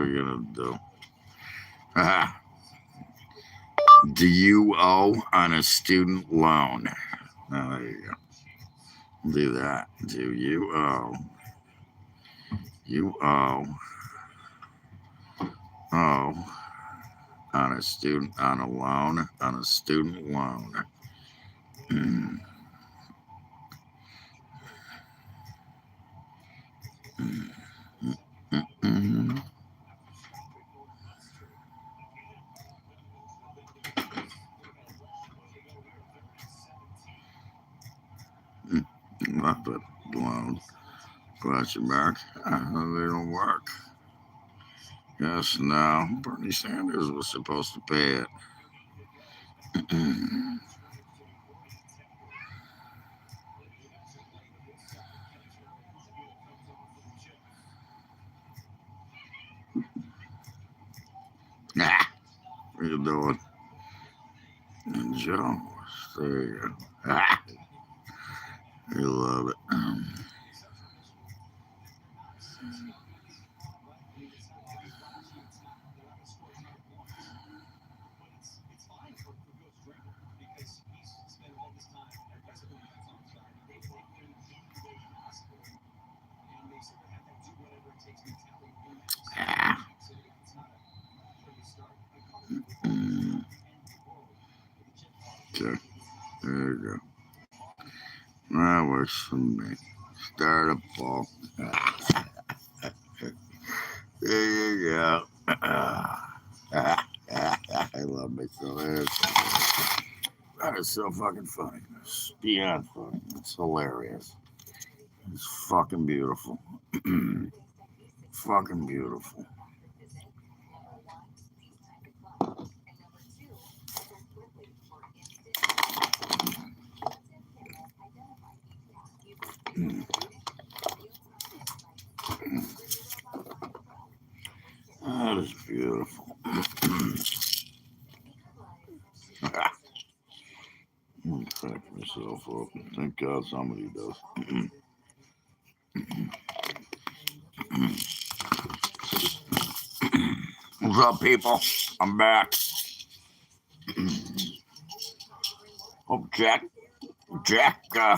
we gonna do? Do you owe on a student loan? Oh, there you go. Do that. Do you owe? You owe on a student on a student loan. Mm, mm, mm, mm. Not the loan. Question mark. They don't work. Yes, no. Bernie Sanders was supposed to pay it. Nah, what are you doing? And Joe, there you go. Ah, you love it. Ah. Mm. Okay, there you go. That works for me. Start a ball. There you go. I love myself. That is so fucking funny. It's beyond funny. It's hilarious. It's fucking beautiful. Fucking beautiful. That is beautiful. I'm crack myself up. Thank God somebody does. What's up, people? I'm back. Oh, Jack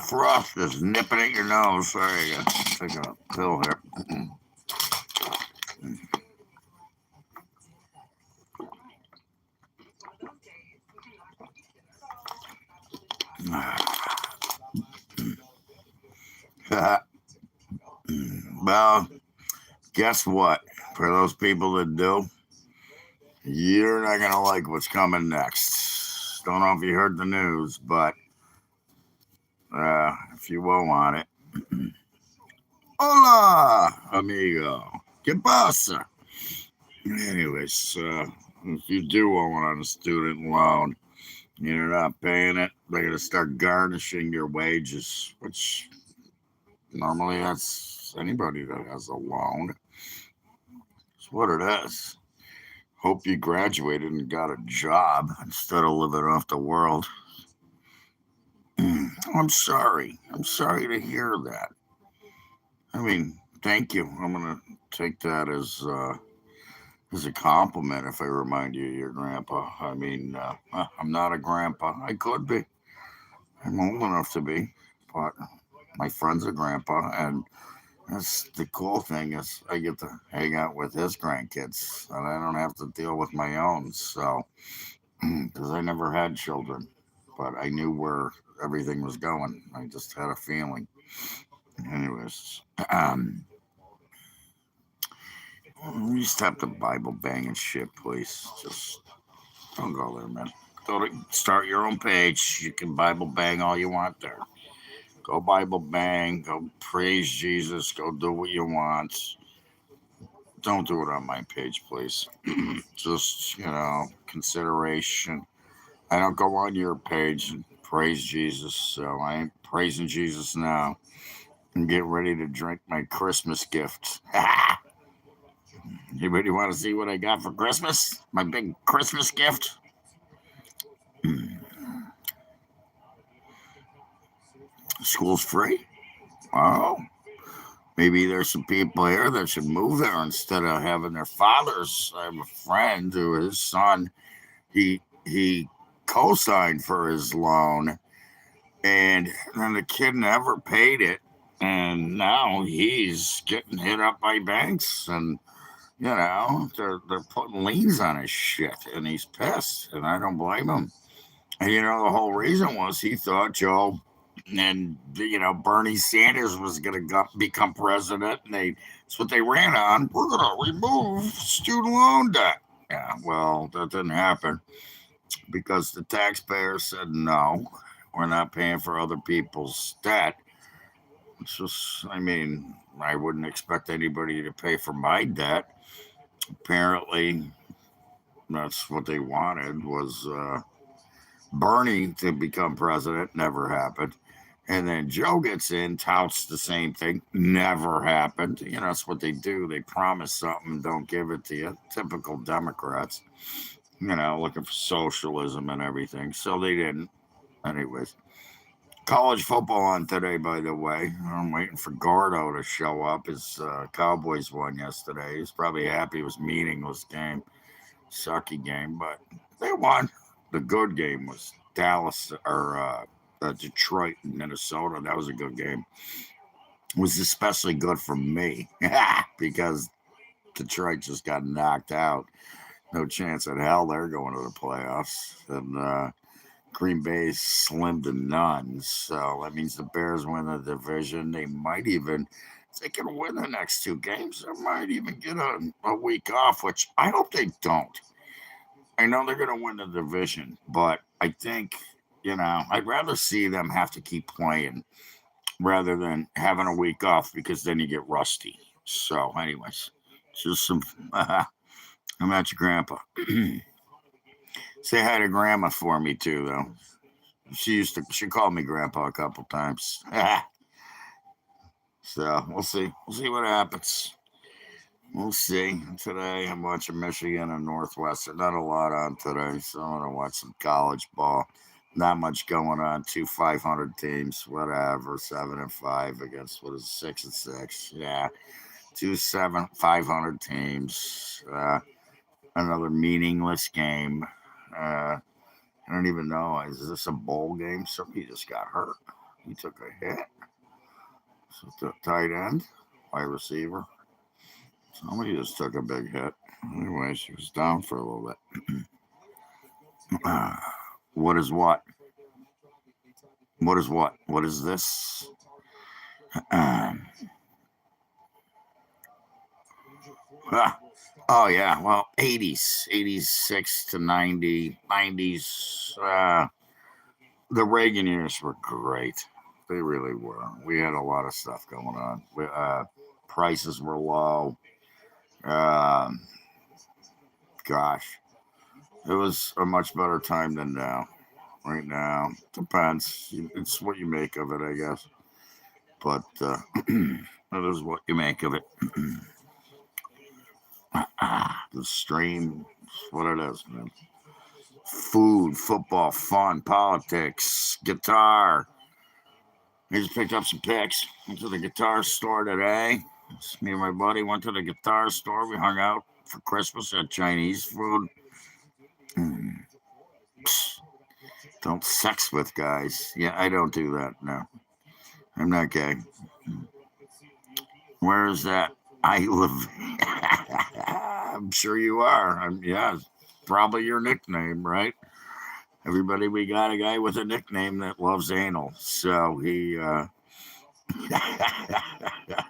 Frost is nipping at your nose. There you go. Take a pill here. Well, guess what? For those people that do, you're not going to like what's coming next. Don't know if you heard the news, but if you will want it. Hola, amigo. ¿Qué pasa? Anyways, if you do owe on a student loan, you're not paying it, they're going to start garnishing your wages, which normally that's anybody that has a loan. It's what it is. Hope you graduated and got a job instead of living off the world. I'm sorry. I'm sorry to hear that. I mean, thank you. I'm going to take that as a compliment if I remind you of your grandpa. I mean, I'm not a grandpa. I could be. I'm old enough to be, but my friend's a grandpa, and that's the cool thing is I get to hang out with his grandkids, and I don't have to deal with my own. So, because I never had children, but I knew where everything was going. I just had a feeling. Anyways, you stop the Bible banging shit, please. Just don't go there, man. Go to start your own page. You can Bible bang all you want there. Go Bible bang. Go praise Jesus. Go do what you want. Don't do it on my page, please. Just, consideration. I don't go on your page and praise Jesus, so I ain't praising Jesus now. I'm getting ready to drink my Christmas gift. Anybody want to see what I got for Christmas? My big Christmas gift? School's free? Oh, Maybe there's some people here that should move there instead of having their fathers. I have a friend who his son he co-signed for his loan, and then the kid never paid it, and now he's getting hit up by banks, and they're putting liens on his shit, and he's pissed, and I don't blame him. And the whole reason was he thought Joe and Bernie Sanders was going to become president, and that's what they ran on. We're going to remove student loan debt. Yeah, well, that didn't happen because the taxpayers said no, we're not paying for other people's debt. It's just, I mean, I wouldn't expect anybody to pay for my debt. Apparently, that's what they wanted was Bernie to become president. Never happened. And then Joe gets in, touts the same thing. Never happened. That's what they do. They promise something and don't give it to you. Typical Democrats, looking for socialism and everything. So they didn't. Anyways, college football on today, by the way. I'm waiting for Gordo to show up. His Cowboys won yesterday. He's probably happy it was a meaningless game, sucky game, but they won. The good game was Dallas or Detroit and Minnesota. That was a good game. It was especially good for me because Detroit just got knocked out. No chance in hell they're going to the playoffs. And Green Bay slim to none. So that means the Bears win the division. They might even, if they can win the next two games, they might even get a week off, which I hope they don't. I know they're going to win the division, but I think, I'd rather see them have to keep playing rather than having a week off because then you get rusty. So, anyways, just some. I'm at your grandpa. Say hi to grandma for me too, though. She called me grandpa a couple times. So we'll see. We'll see what happens. We'll see. Today I'm watching Michigan and Northwestern. Not a lot on today, so I'm gonna watch some college ball. Not much going on. Two 500 teams, whatever. 7-5 against what is 6-6. Yeah, two 500 teams. Another meaningless game. I don't even know. Is this a bowl game? Somebody just got hurt. He took a hit. So the tight end, wide receiver. Somebody just took a big hit. Anyway, she was down for a little bit. What is what? What is what? What is this? Oh yeah, well, 80s, 86 to 90, 90s. The Reagan years were great. They really were. We had a lot of stuff going on. Prices were low. Um, Gosh, it was a much better time than now. Right now, depends. It's what you make of it, I guess. But it is what you make of it. The stream, what it is, man. Food, football, fun, politics, guitar. I just picked up some picks. Went to the guitar store today. Me and my buddy went to the guitar store. We hung out for Christmas, had Chinese food. Don't sex with guys. Yeah, I don't do that. No, I'm not gay. Where is that? I live. I'm sure you are. Yeah, probably your nickname, right? Everybody, we got a guy with a nickname that loves anal. So he,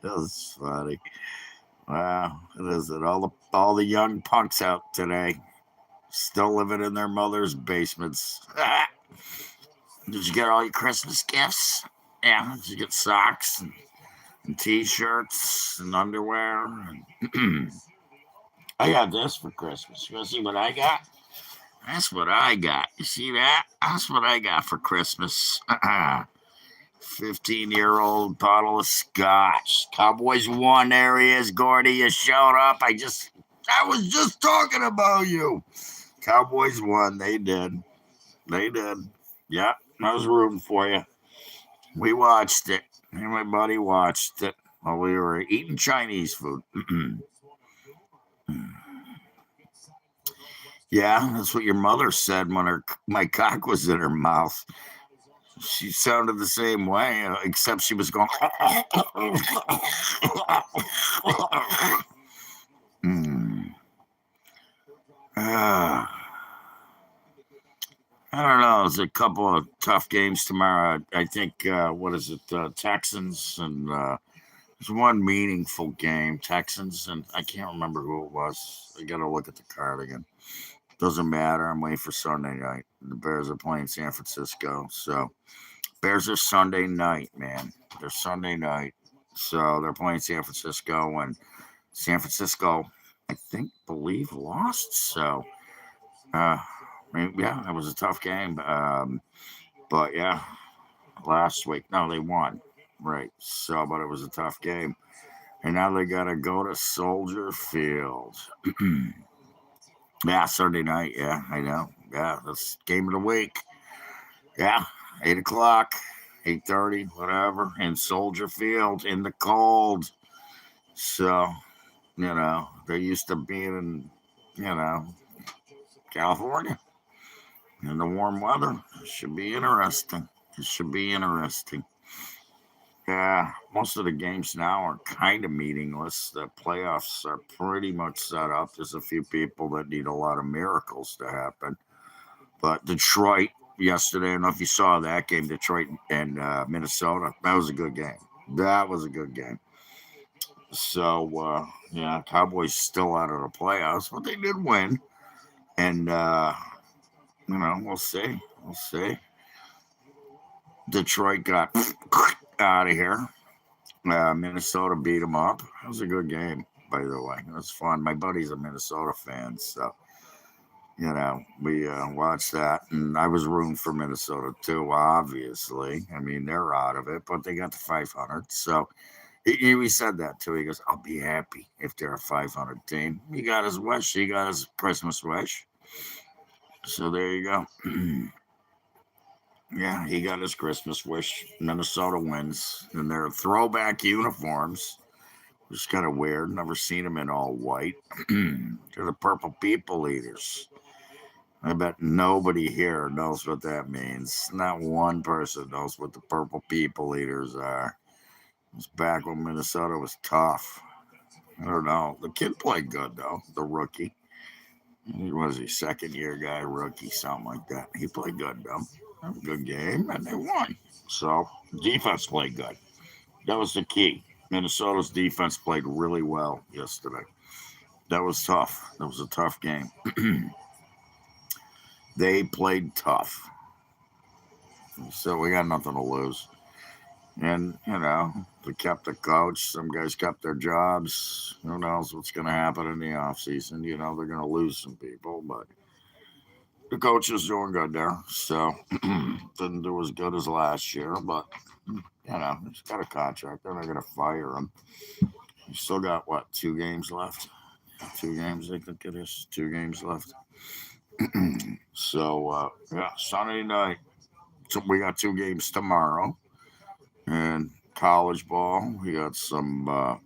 that's funny. Wow, it is it. All the young punks out today still living in their mother's basements. Did you get all your Christmas gifts? Yeah, did you get socks and t-shirts and underwear? I got this for Christmas. You want to see what I got? That's what I got. You see that? That's what I got for Christmas. 15-year-old bottle of scotch. Cowboys won. There he is, Gordy. You showed up. I was just talking about you. Cowboys won. They did. They did. Yeah, I was rooting for you. We watched it. Me and my buddy watched it. while we were eating Chinese food. Yeah, that's what your mother said when my cock was in her mouth. She sounded the same way, except she was going. Mm. I don't know. There's a couple of tough games tomorrow. I think, what is it? Texans and there's one meaningful game. Texans, and I can't remember who it was. I got to look at the card again. Doesn't matter. I'm waiting for Sunday night. The Bears are playing San Francisco. So, Bears are Sunday night, man. They're Sunday night. So, they're playing San Francisco, and San Francisco, I believe, lost. So, yeah, that was a tough game. But yeah, last week, no, they won. Right. So, but it was a tough game. And now they got to go to Soldier Field. Yeah, Sunday night. Yeah, I know. Yeah, that's game of the week. Yeah, 8 o'clock, 8:30, whatever, in Soldier Field in the cold. So, they're used to being in, California in the warm weather. It should be interesting. It should be interesting. Yeah, most of the games now are kind of meaningless. The playoffs are pretty much set up. There's a few people that need a lot of miracles to happen. But Detroit yesterday, I don't know if you saw that game, Detroit and Minnesota. That was a good game. That was a good game. So, yeah, Cowboys still out of the playoffs, but they did win. And, we'll see. We'll see. Detroit got out of here. Minnesota beat them up. It was a good game, by the way. It was fun. My buddy's a Minnesota fan, so we watched that, and I was rooting for Minnesota too. Obviously, I mean they're out of it, but they got to 500. So he said that too. He goes, "I'll be happy if they're a 500 team." He got his wish. He got his Christmas wish. So there you go. Yeah, he got his Christmas wish. Minnesota wins, and their throwback uniforms. It's kind of weird. Never seen them in all white. They're the Purple People Eaters. I bet nobody here knows what that means. Not one person knows what the Purple People Eaters are. It was back when Minnesota was tough. I don't know. The kid played good, though, the rookie. Was he second year guy, rookie, something like that? He played good, though. Had a good game, and they won. So, defense played good. That was the key. Minnesota's defense played really well yesterday. That was tough. That was a tough game. They played tough. So we got nothing to lose. And, we kept the coach. Some guys kept their jobs. Who knows what's going to happen in the offseason? They're going to lose some people, but the coach is doing good there. So didn't do as good as last year, but, he's got a contract. They're not going to fire him. He's still got, what, 2 games left? 2 games, I think it is. 2 games left. So, yeah, Sunday night. So we got 2 games tomorrow. And college ball, we got some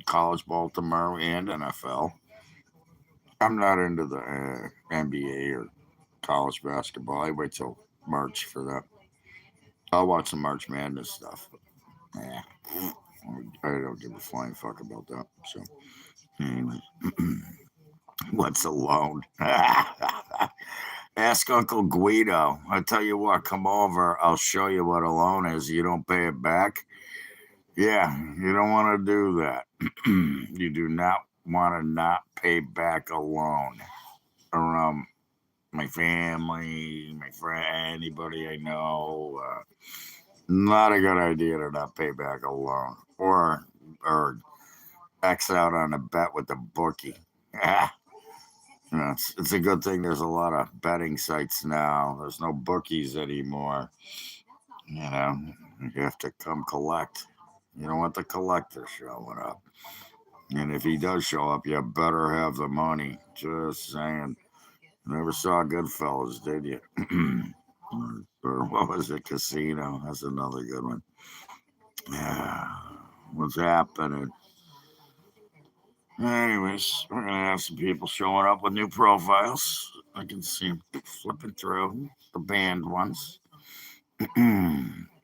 college ball tomorrow and NFL. I'm not into the NBA or college basketball. I wait till March for that. I'll watch some March Madness stuff. But, I don't give a flying fuck about that. So, anyway. What's a loan? Ask Uncle Guido. I tell you what, come over. I'll show you what a loan is. You don't pay it back. Yeah, you don't want to do that. You do not want to not pay back a loan. Or my family, my friend, anybody I know. Not a good idea to not pay back a loan or X out on a bet with the bookie. It's a good thing there's a lot of betting sites now. There's no bookies anymore. You have to come collect. You don't want the collector showing up. And if he does show up, you better have the money. Just saying. Never saw Goodfellas, did you? or what was it? Casino. That's another good one. What's happening? Anyways, we're gonna have some people showing up with new profiles. I can see them flipping through the band ones.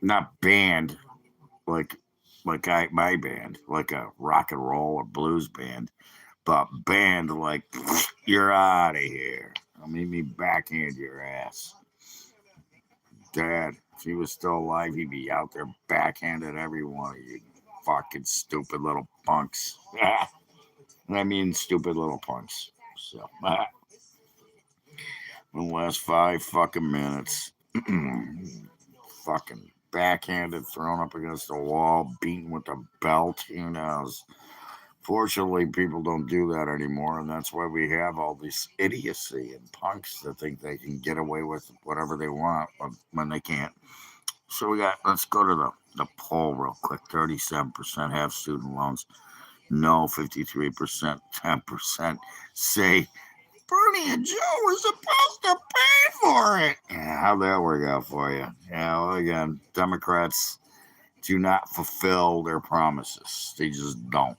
Not band like my band, like a rock and roll or blues band, but band like you're out of here. I'll meet me backhand your ass. Dad, if he was still alive, he'd be out there backhanded every one of you fucking stupid little punks. I mean, stupid little punks. So, in the last 5 fucking minutes, fucking backhanded, thrown up against the wall, beaten with a belt. Who knows? Fortunately, people don't do that anymore, and that's why we have all this idiocy and punks that think they can get away with whatever they want when they can't. So let's go to the poll real quick. 37% have student loans. No, 53%, 10% say Bernie and Joe were supposed to pay for it. Yeah, how'd that work out for you? Yeah, well, again, Democrats do not fulfill their promises. They just don't.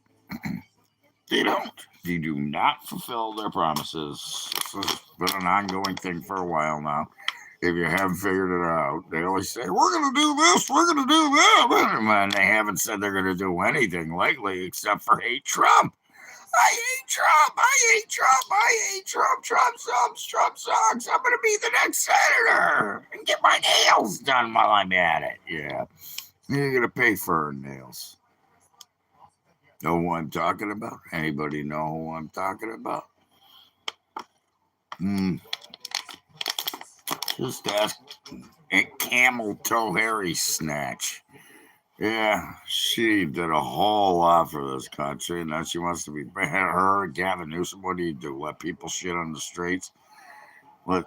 They don't. They do not fulfill their promises. This has been an ongoing thing for a while now. If you haven't figured it out, they always say, we're going to do this, we're going to do that. And they haven't said they're going to do anything lately except for hate Trump. I hate Trump. I hate Trump. I hate Trump. Trump sucks. Trump sucks. I'm going to be the next senator and get my nails done while I'm at it. Yeah. You're going to pay for her nails. Know who I'm talking about? Anybody know who I'm talking about? Just ask Camel Toe Harry Snatch. Yeah, she did a whole lot for this country, and now she wants to be her, Gavin Newsom. What do you do? Let people shit on the streets? Let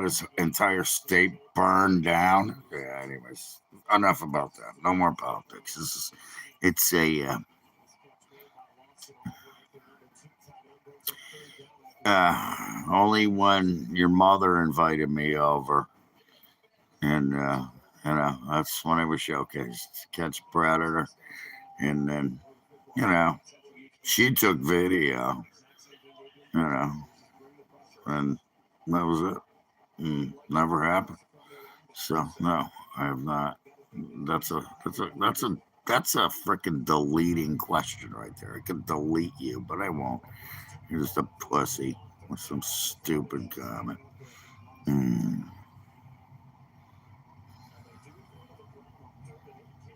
his entire state burn down? Yeah. Anyways, enough about that. No more politics. It's a only when your mother invited me over, and that's when I was showcased. Catch Predator, and then you know she took video, you know, and that was it. Never happened. So no, I have not. That's a freaking deleting question right there. I could delete you, but I won't. You're just a pussy with some stupid comment. Mm.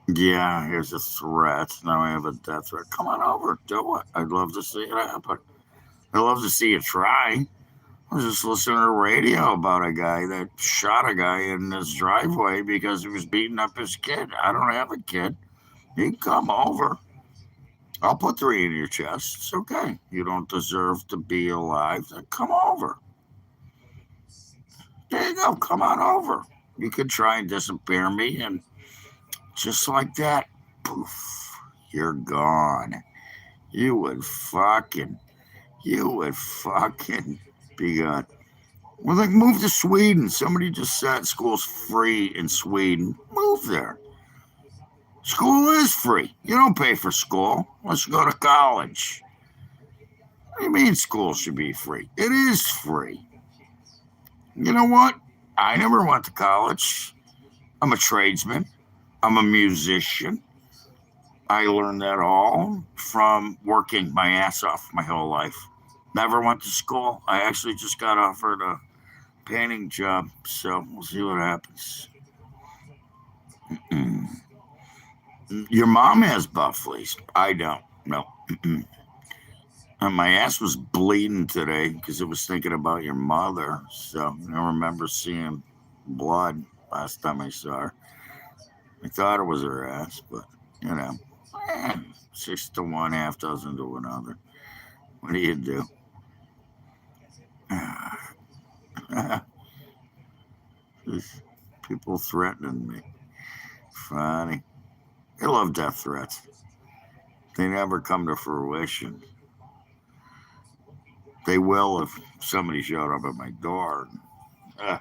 Yeah, here's a threat. Now I have a death threat. Come on over, do it. I'd love to see it happen. I'd love to see you try. I was just listening to the radio about a guy that shot a guy in his driveway because he was beating up his kid. I don't have a kid. You can come over. I'll put 3 in your chest. It's okay. You don't deserve to be alive. Then come over. There you go. Come on over. You could try and disappear me, and just like that, poof, you're gone. You would fucking, you would fucking be gone. Well, like, move to Sweden. Somebody just said school's free in Sweden. Move there. School is free. You don't pay for school unless you go to college. What do you mean school should be free? It is free. You know what? I never went to college. I'm a tradesman. I'm a musician. I learned that all from working my ass off my whole life. Never went to school. I actually just got offered a painting job, so we'll see what happens. Your mom has butt fleas. I don't. No. And my ass was bleeding today because it was thinking about your mother. So I remember seeing blood last time I saw her. I thought it was her ass, but you know, 6 to 1, half dozen to another. What do you do? People threatening me. Funny. They love death threats. They never come to fruition. They will if somebody showed up at my door. Uh,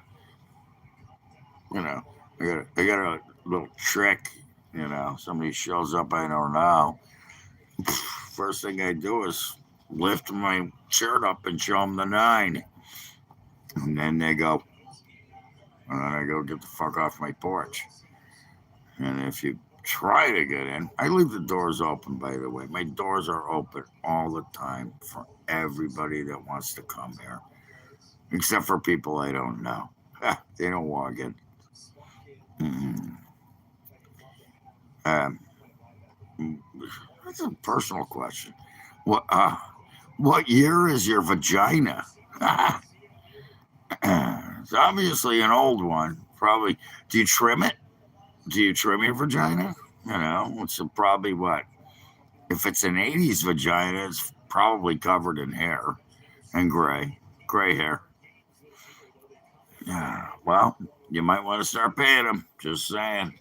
you know, I got a little trick Somebody shows up I don't know. First thing I do is lift my shirt up and show them the nine. And then they go, and then I go get the fuck off my porch. And if you try to get in, I leave the doors open, by the way. My doors are open all the time for everybody that wants to come here, except for people I don't know. They don't walk in. Mm. Um, that's a personal question. What what year is your vagina? It's obviously an old one. Probably. Do you trim it? Do you trim your vagina? It's probably what? If it's an 80s vagina, it's probably covered in hair and gray hair. Yeah, well, you might want to start paying them. Just saying.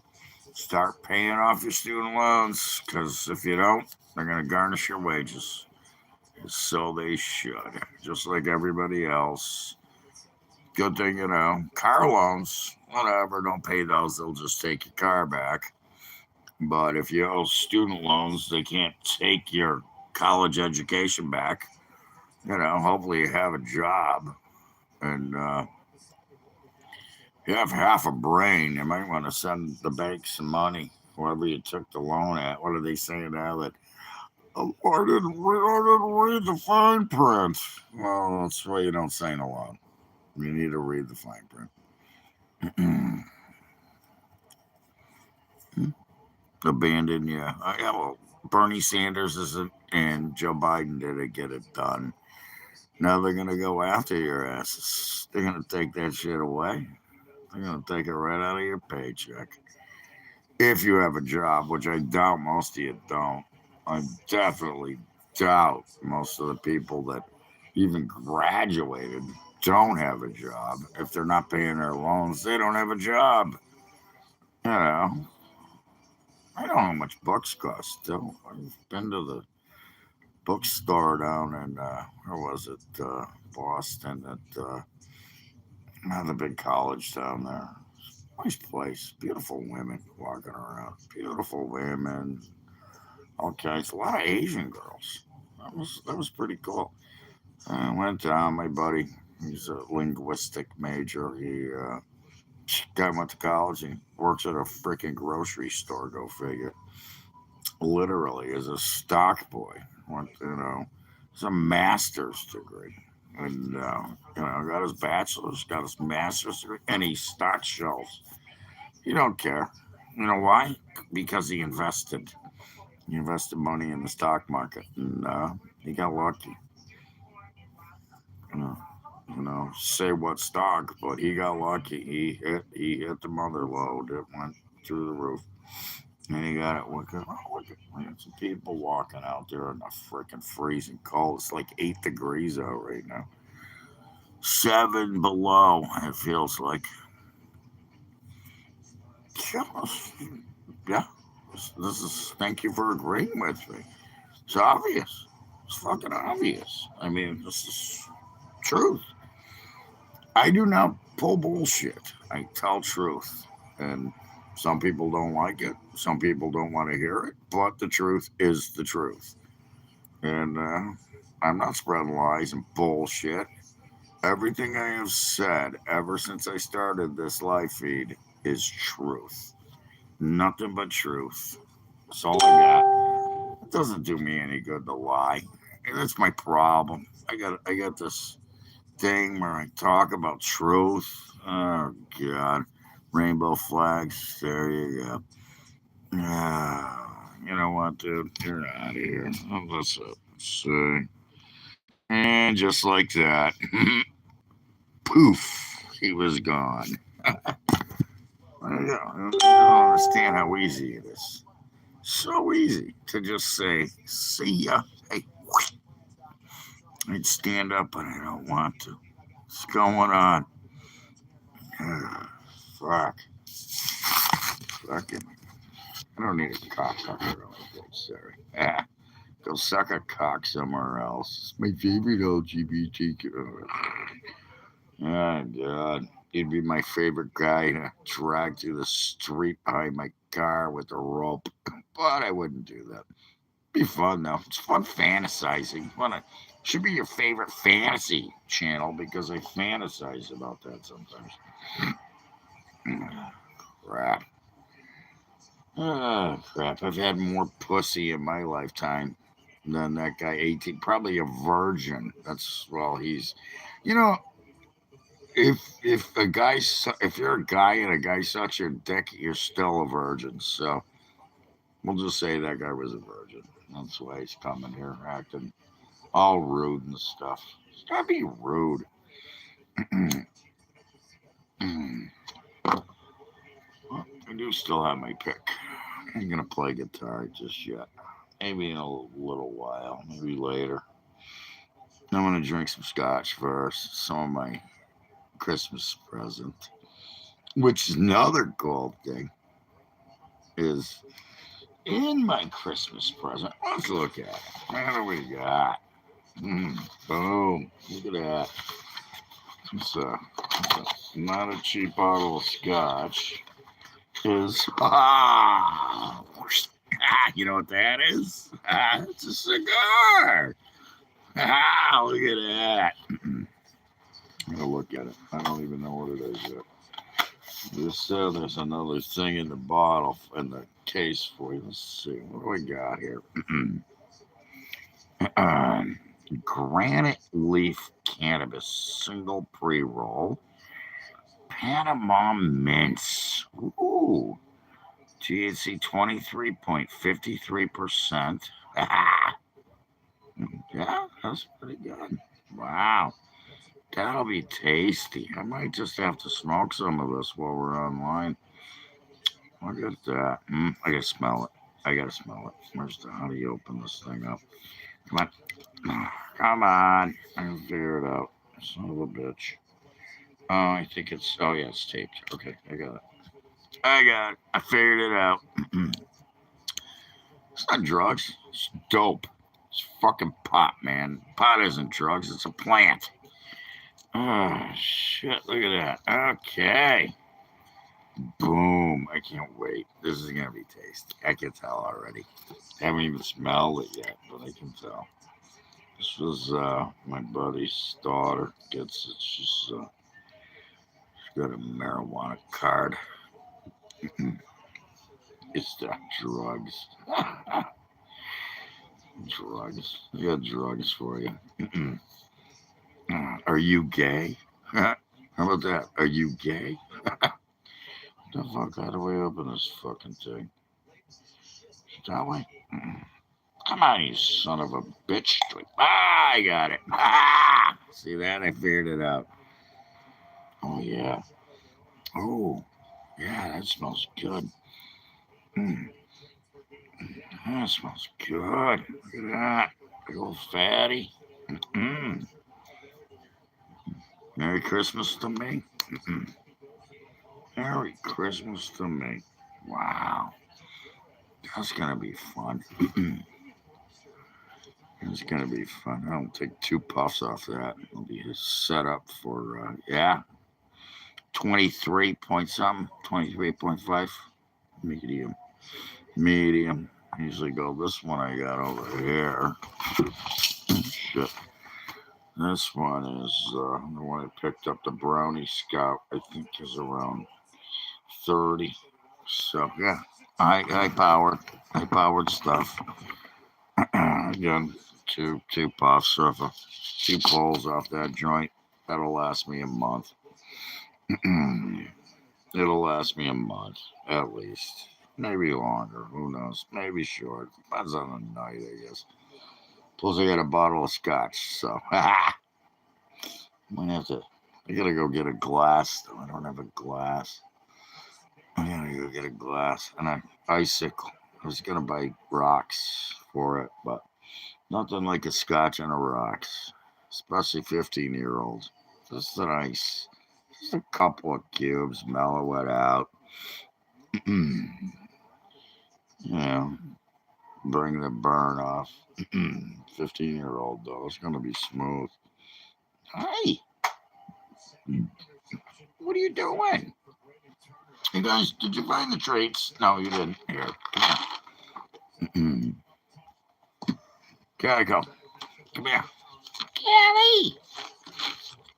Start paying off your student loans because if you don't, they're going to garnish your wages. So they should, just like everybody else. Good thing, car loans, whatever, don't pay those. They'll just take your car back. But if you owe student loans, they can't take your college education back. Hopefully you have a job and you have half a brain. You might want to send the bank some money, whoever you took the loan at. What are they saying now that, oh, I didn't read the fine print? Well, that's why you don't sign a loan. You need to read the fine print. Abandon, yeah. Yeah, well, Bernie Sanders isn't, and Joe Biden didn't get it done. Now they're going to go after your asses. They're going to take that shit away. They're going to take it right out of your paycheck. If you have a job, which I doubt most of you don't. I definitely doubt most of the people that even graduated don't have a job. If they're not paying their loans, they don't have a job. You know, I don't know how much books cost still. I've been to the bookstore down in, where was it? Boston at the big college down there. Nice place. Beautiful women walking around. Beautiful women. Okay, it's a lot of Asian girls. That was pretty cool. I went down. My buddy, he's a linguistic major. He guy went to college. He works at a freaking grocery store. Go figure. Literally, as a stock boy. Went, it's a master's degree, and got his bachelor's, got his master's degree, and he stocked shelves. He don't care. You know why? Because he invested. He invested money in the stock market, and he got lucky. You know, say what stock, but he got lucky. He hit the mother load. It went through the roof, and he got it. Look at some people walking out there in the freaking freezing cold. It's like 8 degrees out right now. 7 below. It feels like. Yeah. This is. Thank you for agreeing with me. It's obvious. It's fucking obvious. I mean, this is truth. I do not pull bullshit. I tell truth. And some people don't like it. Some people don't want to hear it. But the truth is the truth. And I'm not spreading lies and bullshit. Everything I have said ever since I started this live feed is truth. Nothing but truth. That's all I got. It doesn't do me any good to lie. And that's my problem. I got this thing where I talk about truth. Oh God, rainbow flags. There you go. You know what, dude? You're out of here. Let's see. And just like that, poof, he was gone. You don't understand how easy it is. So easy to just say, "See ya." Hey, I'd stand up, but I don't want to. What's going on? Fuck. Fucking. I don't need a cock up here. Sorry. Go suck a cock somewhere else. It's my favorite LGBTQ. Oh, God. He'd be my favorite guy to drag through the street behind my car with a rope. But I wouldn't do that. Be fun though. It's fun fantasizing. Should be your favorite fantasy channel because I fantasize about that sometimes. Crap. Oh, crap. I've had more pussy in my lifetime than that guy 18. Probably a virgin. You know, if you're a guy and a guy sucks your dick, you're still a virgin. So we'll just say that guy was a virgin. That's why he's coming here acting all rude and stuff. It's gotta be rude. Well, I do still have my pick. I ain't gonna play guitar just yet. Maybe in a little while, maybe later. I'm gonna drink some scotch first. Some of my Christmas present, which is another cool thing, is in my Christmas present. Let's look at it. What do we got? Boom. Look at that. It's not a cheap bottle of scotch. You know what that is? It's a cigar. Look at that. I'm going to look at it. I don't even know what it is yet. Just there's another thing in the bottle, in the case for you. Let's see. What do we got here? Granite leaf cannabis single pre-roll. Panama mints. Ooh. THC 23.53%. Yeah, that's pretty good. Wow. That'll be tasty. I might just have to smoke some of this while we're online. Look at that. I gotta smell it. How do you open this thing up? Come on. Come on. I can figure it out. Son of a bitch. Oh, I think it's. Oh, yeah, it's taped. Okay, I got it. I figured it out. It's not drugs. It's dope. It's fucking pot, man. Pot isn't drugs. It's a plant. Oh, shit. Look at that. Okay. Boom. I can't wait. This is going to be tasty. I can tell already. I haven't even smelled it yet, but I can tell. This was my buddy's daughter. She's got a marijuana card. It's not drugs. Drugs. I got drugs for you. Are you gay? How about that? Are you gay? The fuck? How do I open this fucking thing? That way? Come on, you son of a bitch. I got it. See that? I figured it out. Oh, yeah. Oh, yeah, that smells good. That smells good. Look at that. Big old fatty. Merry Christmas to me. Merry Christmas to me. Wow. That's going to be fun. It's going to be fun. I'll take 2 puffs off that. It'll be set up for, 23 point something, 23.5. Medium. I usually go this one I got over here. Shit. This one is the one I picked up, the Brownie Scout. I think is around 30. So yeah, high powered stuff. Again, two puffs off 2 pulls off that joint. That'll last me a month. It'll last me a month at least. Maybe longer. Who knows? Maybe short. Depends on the night, I guess. Plus, I got a bottle of scotch, so might have to. I gotta go get a glass. Though I don't have a glass. I gotta go get a glass and an icicle. I was gonna buy rocks for it, but nothing like a scotch and a rocks, especially 15-year-olds. Just an ice, just a couple of cubes, mellow it out. Bring the burn off. 15-year-old though, it's gonna be smooth. Hi. What are you doing? Hey guys, did you find the treats? No, you didn't. Here, come here. Calico, come here. Callie,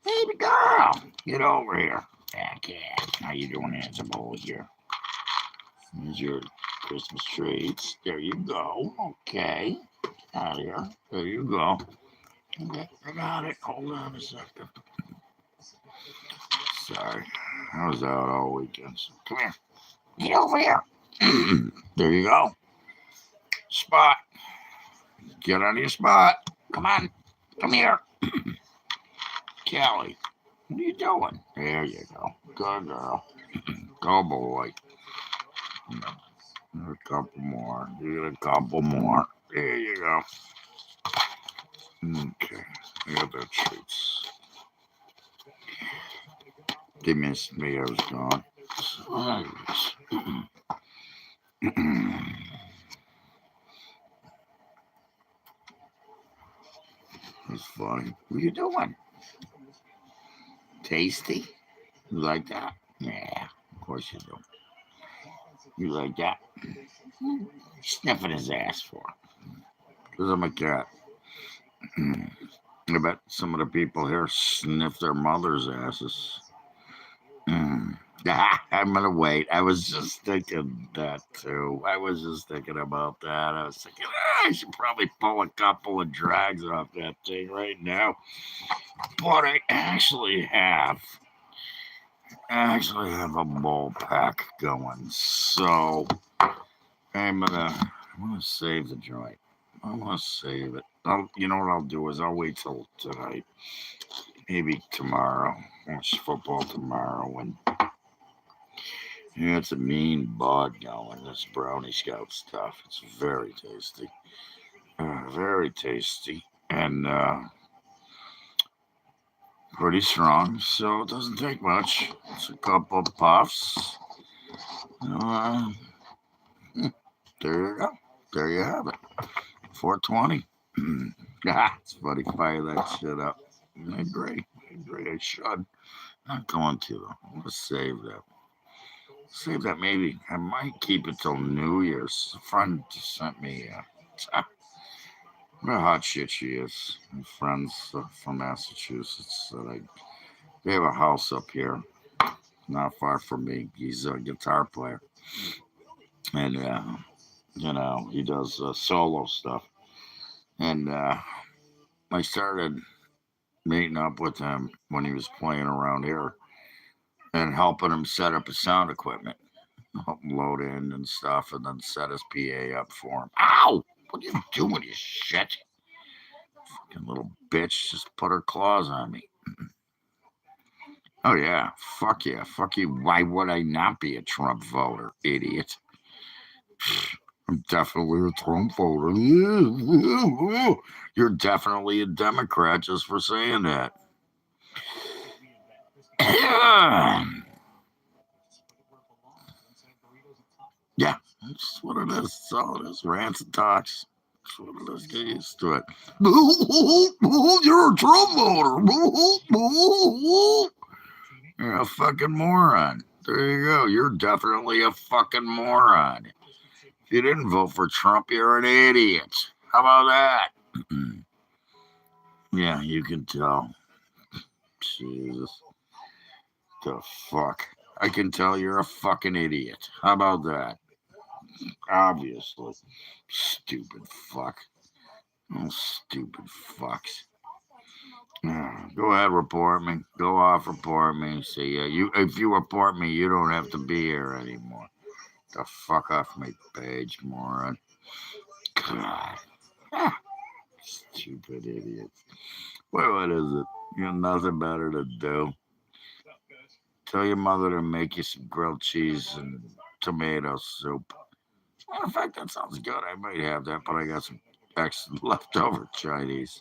baby girl, get over here. Yeah, cat. How you doing, handsome boy? Here. Here's your Christmas treats. There you go. Okay. Out of here. There you go. Okay, I got it. Hold on a second. Sorry. I was out all weekend. So come here. Get over here. There you go. Spot. Get on your spot. Come on. Come here. Callie. What are you doing? There you go. Good girl. Go boy. A couple more. You get a couple more. There you go. Okay. I got the treats. They missed me. I was gone. That's funny. What are you doing? Tasty? You like that? Yeah, of course you do. You like that? Sniffing his ass for? Because I'm a cat. I bet some of the people here sniff their mother's asses. I'm gonna wait. I was just thinking that too. I was just thinking about that. I was thinking, I should probably pull a couple of drags off that thing right now. But I actually have a bull pack going. So I'm gonna save the joint. I'm gonna save it. You know what I'll do is I'll wait till tonight, maybe tomorrow. Watch football tomorrow, and yeah, it's a mean bud going. This brownie scout stuff. It's very tasty, and pretty strong. So it doesn't take much. It's a couple of puffs. Uh, there you go. There you have it. 420. It's funny. Fire that shit up. I agree. I should. Not going to though. I'm gonna save that. Save that maybe. I might keep it till New Year's. A friend just sent me. What a hot shit she is. My friends from Massachusetts. They have a house up here, not far from me. He's a guitar player, and he does solo stuff. And I started meeting up with him when he was playing around here and helping him set up his sound equipment, help him load in and stuff, and then set his PA up for him. Ow! What are you doing, you shit? Fucking little bitch just put her claws on me. Oh yeah, fuck yeah, fuck you. Why would I not be a Trump voter, idiot? I'm definitely a Trump voter. You're definitely a Democrat just for saying that. Yeah, that's what it is. That's all it is. Rants and talks. That's what it is. Get used to it. You're a Trump voter. You're a fucking moron. There you go. You're definitely a fucking moron. If you didn't vote for Trump, you're an idiot. How about that? Yeah, you can tell. Jesus. The fuck? I can tell you're a fucking idiot. How about that? Obviously. Stupid fuck. Oh, stupid fucks. Go ahead, report me. Go off, report me. See, if you report me, you don't have to be here anymore. The fuck off my page, moron. God. Ah, stupid idiots. What is it? You have nothing better to do. Tell your mother to make you some grilled cheese and tomato soup. Matter of fact, that sounds good. I might have that, but I got some leftover Chinese.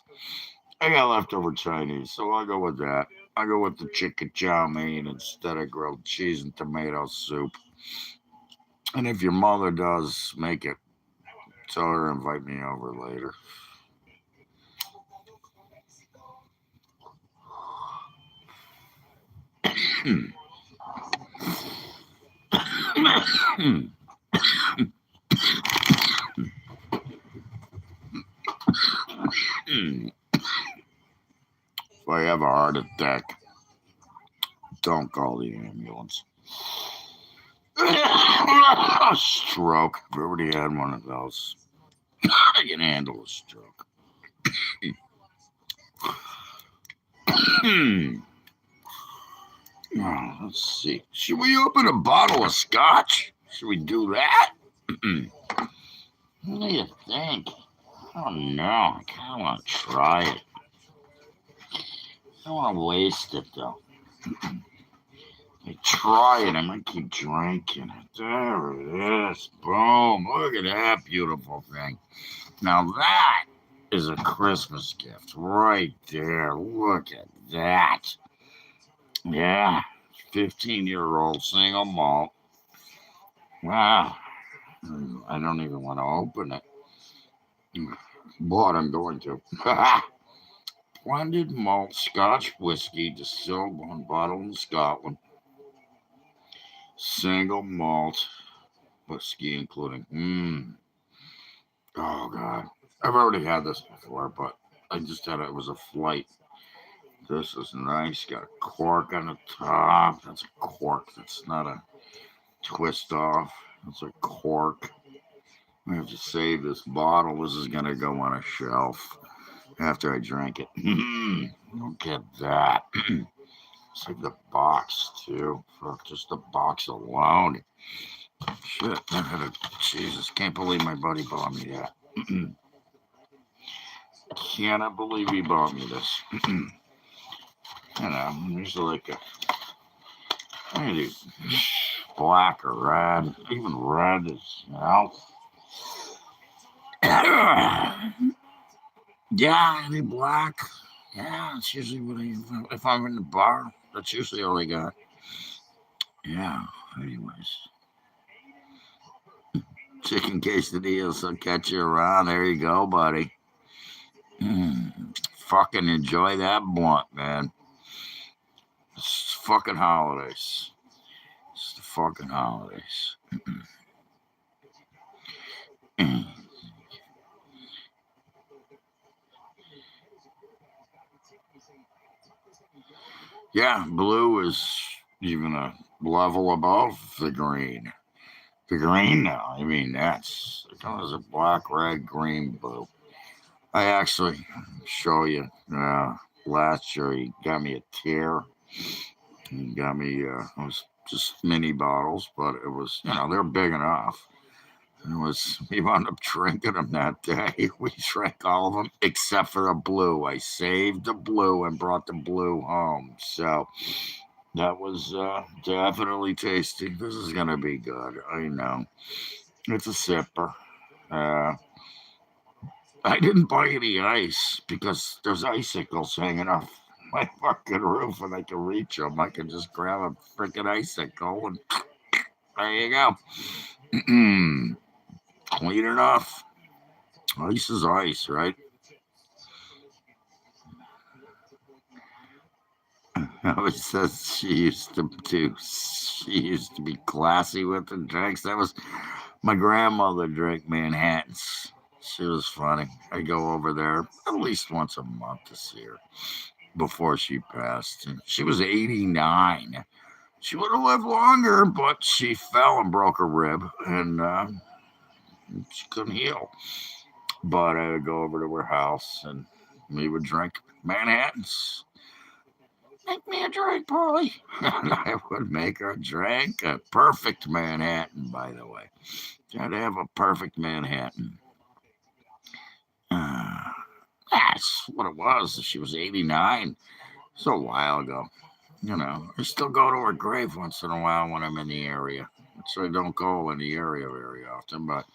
I got leftover Chinese, so I'll go with that. I'll go with the chicken chow mein instead of grilled cheese and tomato soup. And if your mother does make it, tell her to invite me over later. If I have a heart attack, don't call the ambulance. A stroke. I've already had one of those. I can handle a stroke. Oh, let's see. Should we open a bottle of scotch? Should we do that? What do you think? Oh no, I kind of want to try it. I don't want to waste it though. I try it, I might keep drinking it. There it is. Boom. Look at that beautiful thing. Now that is a Christmas gift right there. Look at that. Yeah. 15-year-old single malt. Wow. I don't even want to open it. But I'm going to. Blended malt Scotch whiskey distilled one bottle in Scotland. Single malt whiskey including. Oh God. I've already had this before, but I just had it was a flight. This is nice. Got a cork on the top. That's a cork. That's not a twist off. That's a cork. I have to save this bottle. This is gonna go on a shelf after I drink it. Look at that. Save the box too. For just the box alone. Shit. I had a Jesus. Can't believe my buddy bought me that. Cannot believe he bought me this. You know, there's like a maybe black or red. Even red is, you know. Yeah, any black. Yeah, it's usually what if I'm in the bar, that's usually all I got. Yeah, anyways. Chicken quesadillas will catch you around. There you go, buddy. Fucking enjoy that blunt, man. It's fucking holidays. It's the fucking holidays. Yeah, blue is even a level above the green. The green now, I mean, that's it comes a black, red, green, blue. I actually show you. Last year he got me a tear. He got me. It was just mini bottles, but it was they're big enough. And it was we wound up drinking them that day. We drank all of them except for the blue. I saved the blue and brought the blue home. So that was definitely tasty. This is gonna be good. I know. It's a sipper. Uh, I didn't buy any ice because there's icicles hanging off my fucking roof and I can reach them. I can just grab a freaking icicle and there you go. Clean enough. Ice is ice, right? Always says she used to be classy with the drinks. That was my grandmother drank Manhattans. She was funny. I go over there at least once a month to see her before she passed. And she was 89. She would have lived longer, but she fell and broke a rib and she couldn't heal. But I would go over to her house and we would drink Manhattans. Make me a drink, Polly. And I would make her a drink. A perfect Manhattan, by the way. Got to have a perfect Manhattan. Uh, that's what it was. She was 89. It's a while ago. I still go to her grave once in a while when I'm in the area. So I don't go in the area very often, but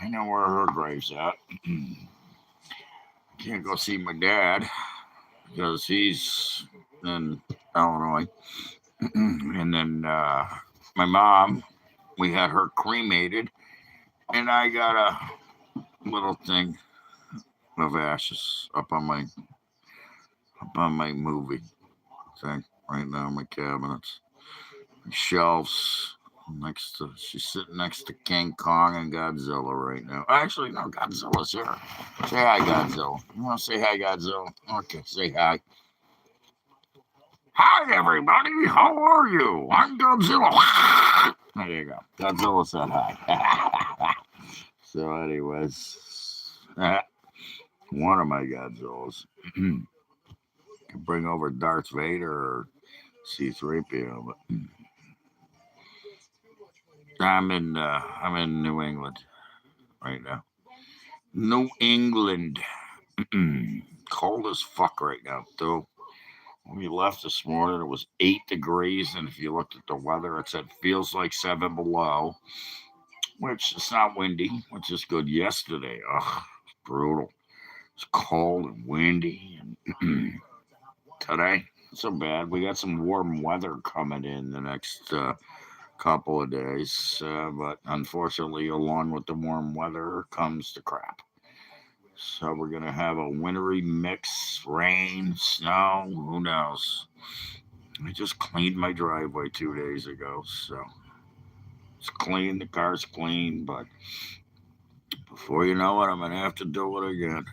I know where her grave's at. Can't go see my dad because he's in Illinois. And then my mom, we had her cremated, and I got a little thing of ashes up on my movie thing right now in my cabinets, shelves. She's sitting next to King Kong and Godzilla right now. Actually, no, Godzilla's here. Say hi, Godzilla. You want to say hi, Godzilla? Okay, say hi. Hi, everybody. How are you? I'm Godzilla. There you go. Godzilla said hi. So, anyways, one of my Godzillas can bring over Darth Vader or C-3PO, but I'm in New England right now. New England. Cold as fuck right now, too. When we left this morning, it was 8 degrees, and if you looked at the weather, it said feels like 7 below, which it's not windy, which is good. Yesterday, ugh, it's brutal. It's cold and windy, and today, not so bad. We got some warm weather coming in the next couple of days, but unfortunately, along with the warm weather comes the crap. So we're gonna have a wintry mix, rain, snow, who knows? I just cleaned my driveway 2 days ago, so it's clean. The car's clean, but before you know it, I'm gonna have to do it again.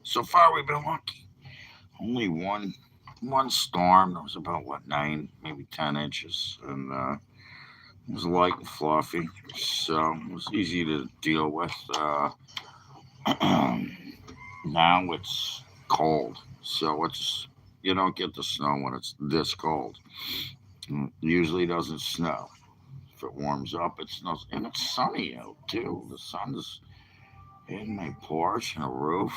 So far, we've been lucky. Only one storm. That was about what 9, maybe 10 inches, and it was light and fluffy, so it was easy to deal with. Now it's cold, so it's you don't get the snow when it's this cold. Usually doesn't snow. If it warms up, it snows, and it's sunny out too. The sun's in my porch and a roof,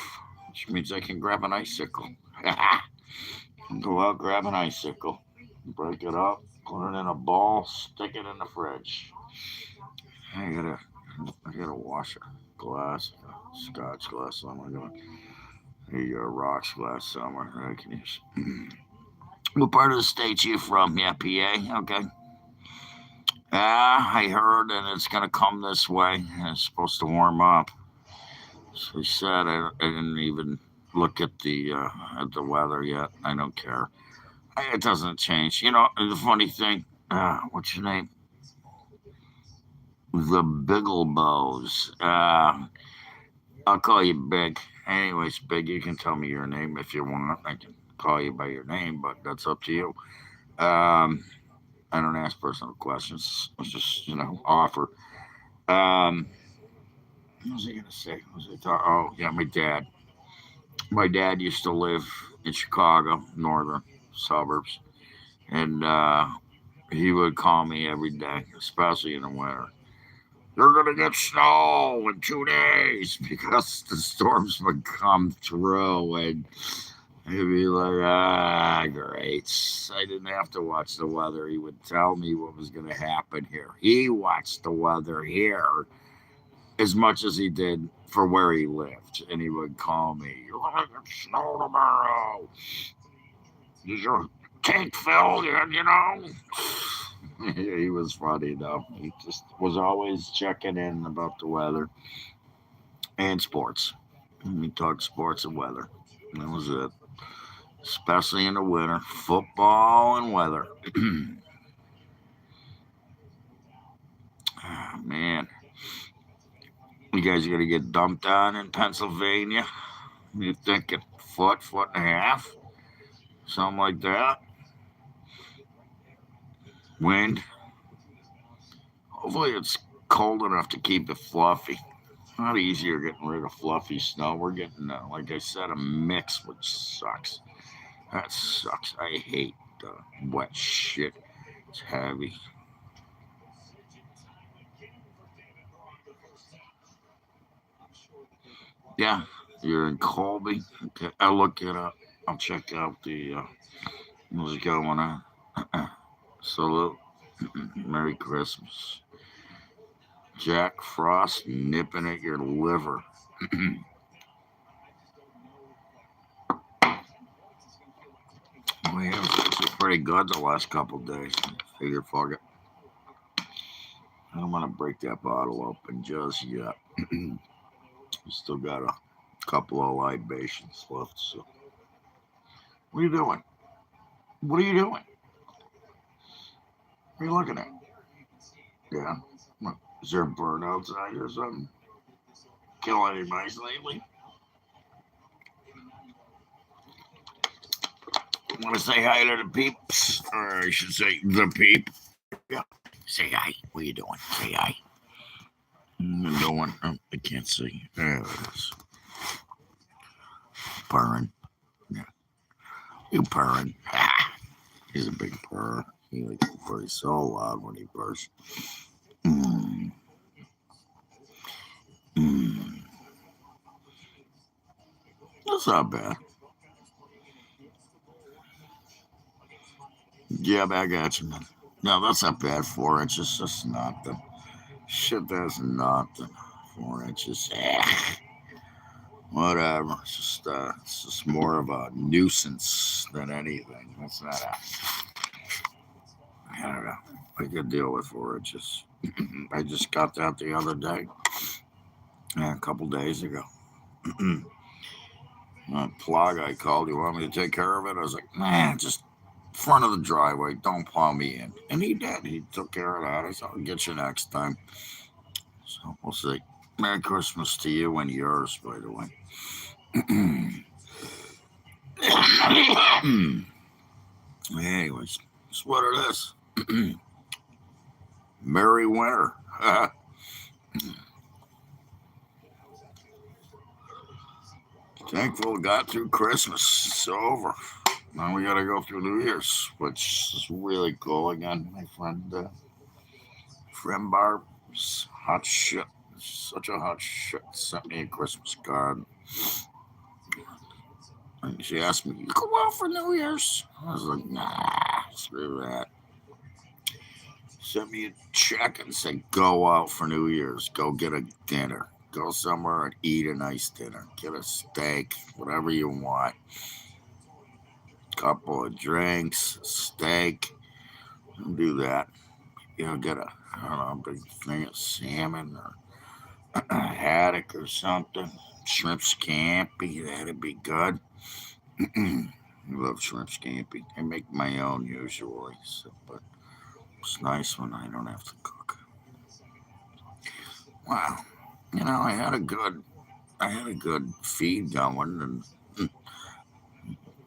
which means I can grab an icicle. Go out, grab an icicle, break it up, put it in a ball, stick it in the fridge. I gotta, I gotta wash a glass, a Scotch glass. Oh my god, a rocks glass somewhere I can use. What part of the state you from? Yeah, PA. Okay. I heard, and it's gonna come this way. And it's supposed to warm up. So he said I didn't even look at the weather yet. I don't care. It doesn't change. You know the funny thing. What's your name? The Bigglebows. I'll call you Big. Anyways, Big, you can tell me your name if you want. I can call you by your name, but that's up to you. Um, I don't ask personal questions. I just offer. Um, what was I gonna say? What was I talking? Oh yeah, my dad. My dad used to live in Chicago, northern suburbs, and he would call me every day, especially in the winter. You're gonna get snow in 2 days because the storms would come through, and he'd be like, great. I didn't have to watch the weather. He would tell me what was gonna happen here. He watched the weather here as much as he did for where he lived, and he would call me. You're gonna get snow tomorrow. Is your tank filled? He was funny though. He just was always checking in about the weather and sports. We talked sports and weather. That was it. Especially in the winter, football and weather. Man, you guys are gonna get dumped on in Pennsylvania. You thinking foot and a half, something like that. Wind. Hopefully, it's cold enough to keep it fluffy. Not easier getting rid of fluffy snow. We're getting, like I said, a mix, which sucks. That sucks. I hate wet shit. It's heavy. Yeah, you're in Colby. Okay, I'll look it up. I'll check out the what's going on. Salute. Merry Christmas. Jack Frost nipping at your liver. Well, yeah, it's actually pretty good the last couple of days. Figure, fuck it. I don't want to break that bottle open just yet. We still got a couple of libations left. So, what are you doing? What are you doing? What are you looking at? Yeah. Is there a bird outside or something? Kill any mice lately? Want to say hi to the peeps? Or I should say the peep. Yeah. Say hi. What are you doing? Say hi. No one. Oh, I can't see. There it is. Purring. Yeah. You purring. Ah, he's a big purr. He likes to purr so loud when he purrs. Mm, mm. That's not bad. Yeah, I got you, man. No, that's not bad. 4 inches. That's nothing. Shit, that's nothing. 4 inches. Whatever. It's just more of a nuisance than anything. That's not a. I don't know. I could deal with 4 inches. I just got that the other day. Yeah, a couple days ago. Plow guy called. You want me to take care of it? I was like, nah, just front of the driveway. Don't plow me in. And he did. He took care of that. I said, I'll get you next time. So we'll see. Merry Christmas to you and yours, by the way. Anyways, that's what it is. Merry winter. Thankful got through Christmas. It's over. Now we got to go through New Year's, which is really cool. Again, my friend Barb's hot shit. Such a hot shit. Sent me a Christmas card. And she asked me, "You go out for New Year's?" I was like, "Nah, screw that." Sent me a check and said, "Go out for New Year's. Go get a dinner. Go somewhere and eat a nice dinner. Get a steak, whatever you want. Couple of drinks, steak. Do that. Get I don't know, a big thing of salmon or a haddock or something. Shrimp scampi. That'd be good." I love shrimp scampi. I make my own usually, but it's nice when I don't have to cook. Wow, I had a good feed going and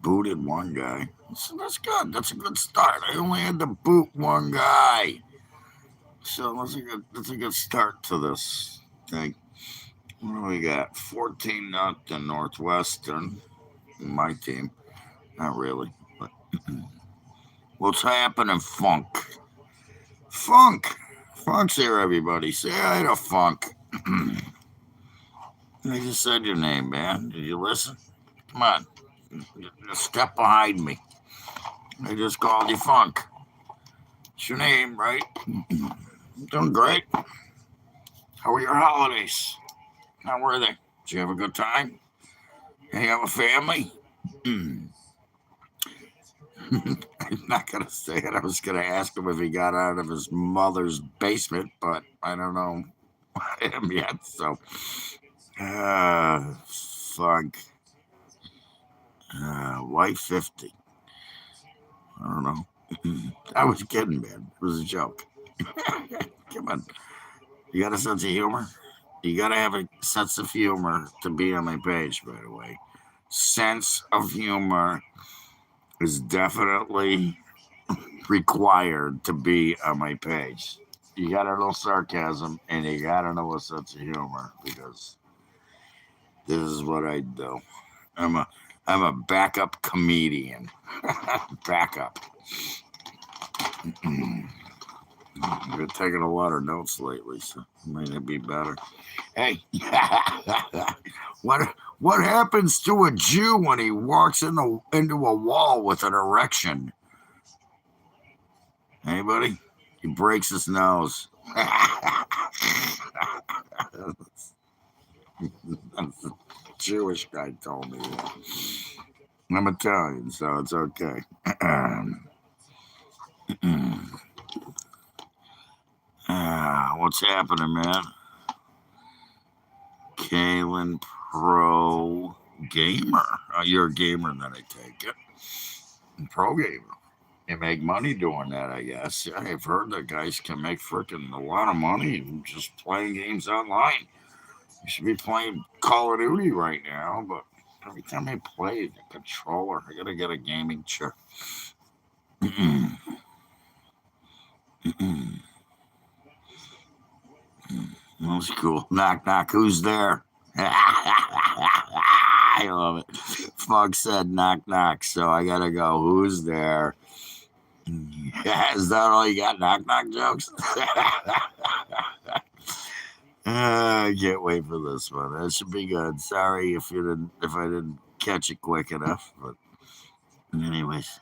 booted one guy. So that's good. That's a good start. I only had to boot one guy, so that's a good start to this thing. What do we got? 14-0 Northwestern. My team, not really, but what's happening, Funk? Funk. Funk's here, everybody. Say hi to Funk. I just said your name, man. Did you listen? Come on. Just step behind me. I just called you Funk. It's your name, right? Doing great. How were your holidays? How were they? Did you have a good time? You have a family? I'm not going to say it. I was going to ask him if he got out of his mother's basement, but I don't know him yet. So, Funk. Wife 50. I don't know. I was kidding, man. It was a joke. Come on. You got a sense of humor? You got to have a sense of humor to be on my page, by the way. Sense of humor is definitely required to be on my page. You got to know sarcasm and you got to know a sense of humor because this is what I do. I'm a I'm a backup comedian. Backup. I've been taking a lot of notes lately, so it might be better. Hey, what happens to a Jew when he walks into a wall with an erection? Anybody? He breaks his nose. The Jewish guy told me that. I'm Italian, so it's okay. What's happening, man? Kalen Pro Gamer. You're a gamer, then I take it. Pro Gamer. You make money doing that, I guess. I've heard that guys can make freaking a lot of money just playing games online. You should be playing Call of Duty right now, but every time I play the controller, I gotta get a gaming chair. That's cool. Knock, knock. Who's there? I love it. Fog said knock, knock. So I gotta go. Who's there? Is that all you got? Knock, knock jokes? I can't wait for this one. That should be good. Sorry if I didn't catch it quick enough. But anyways,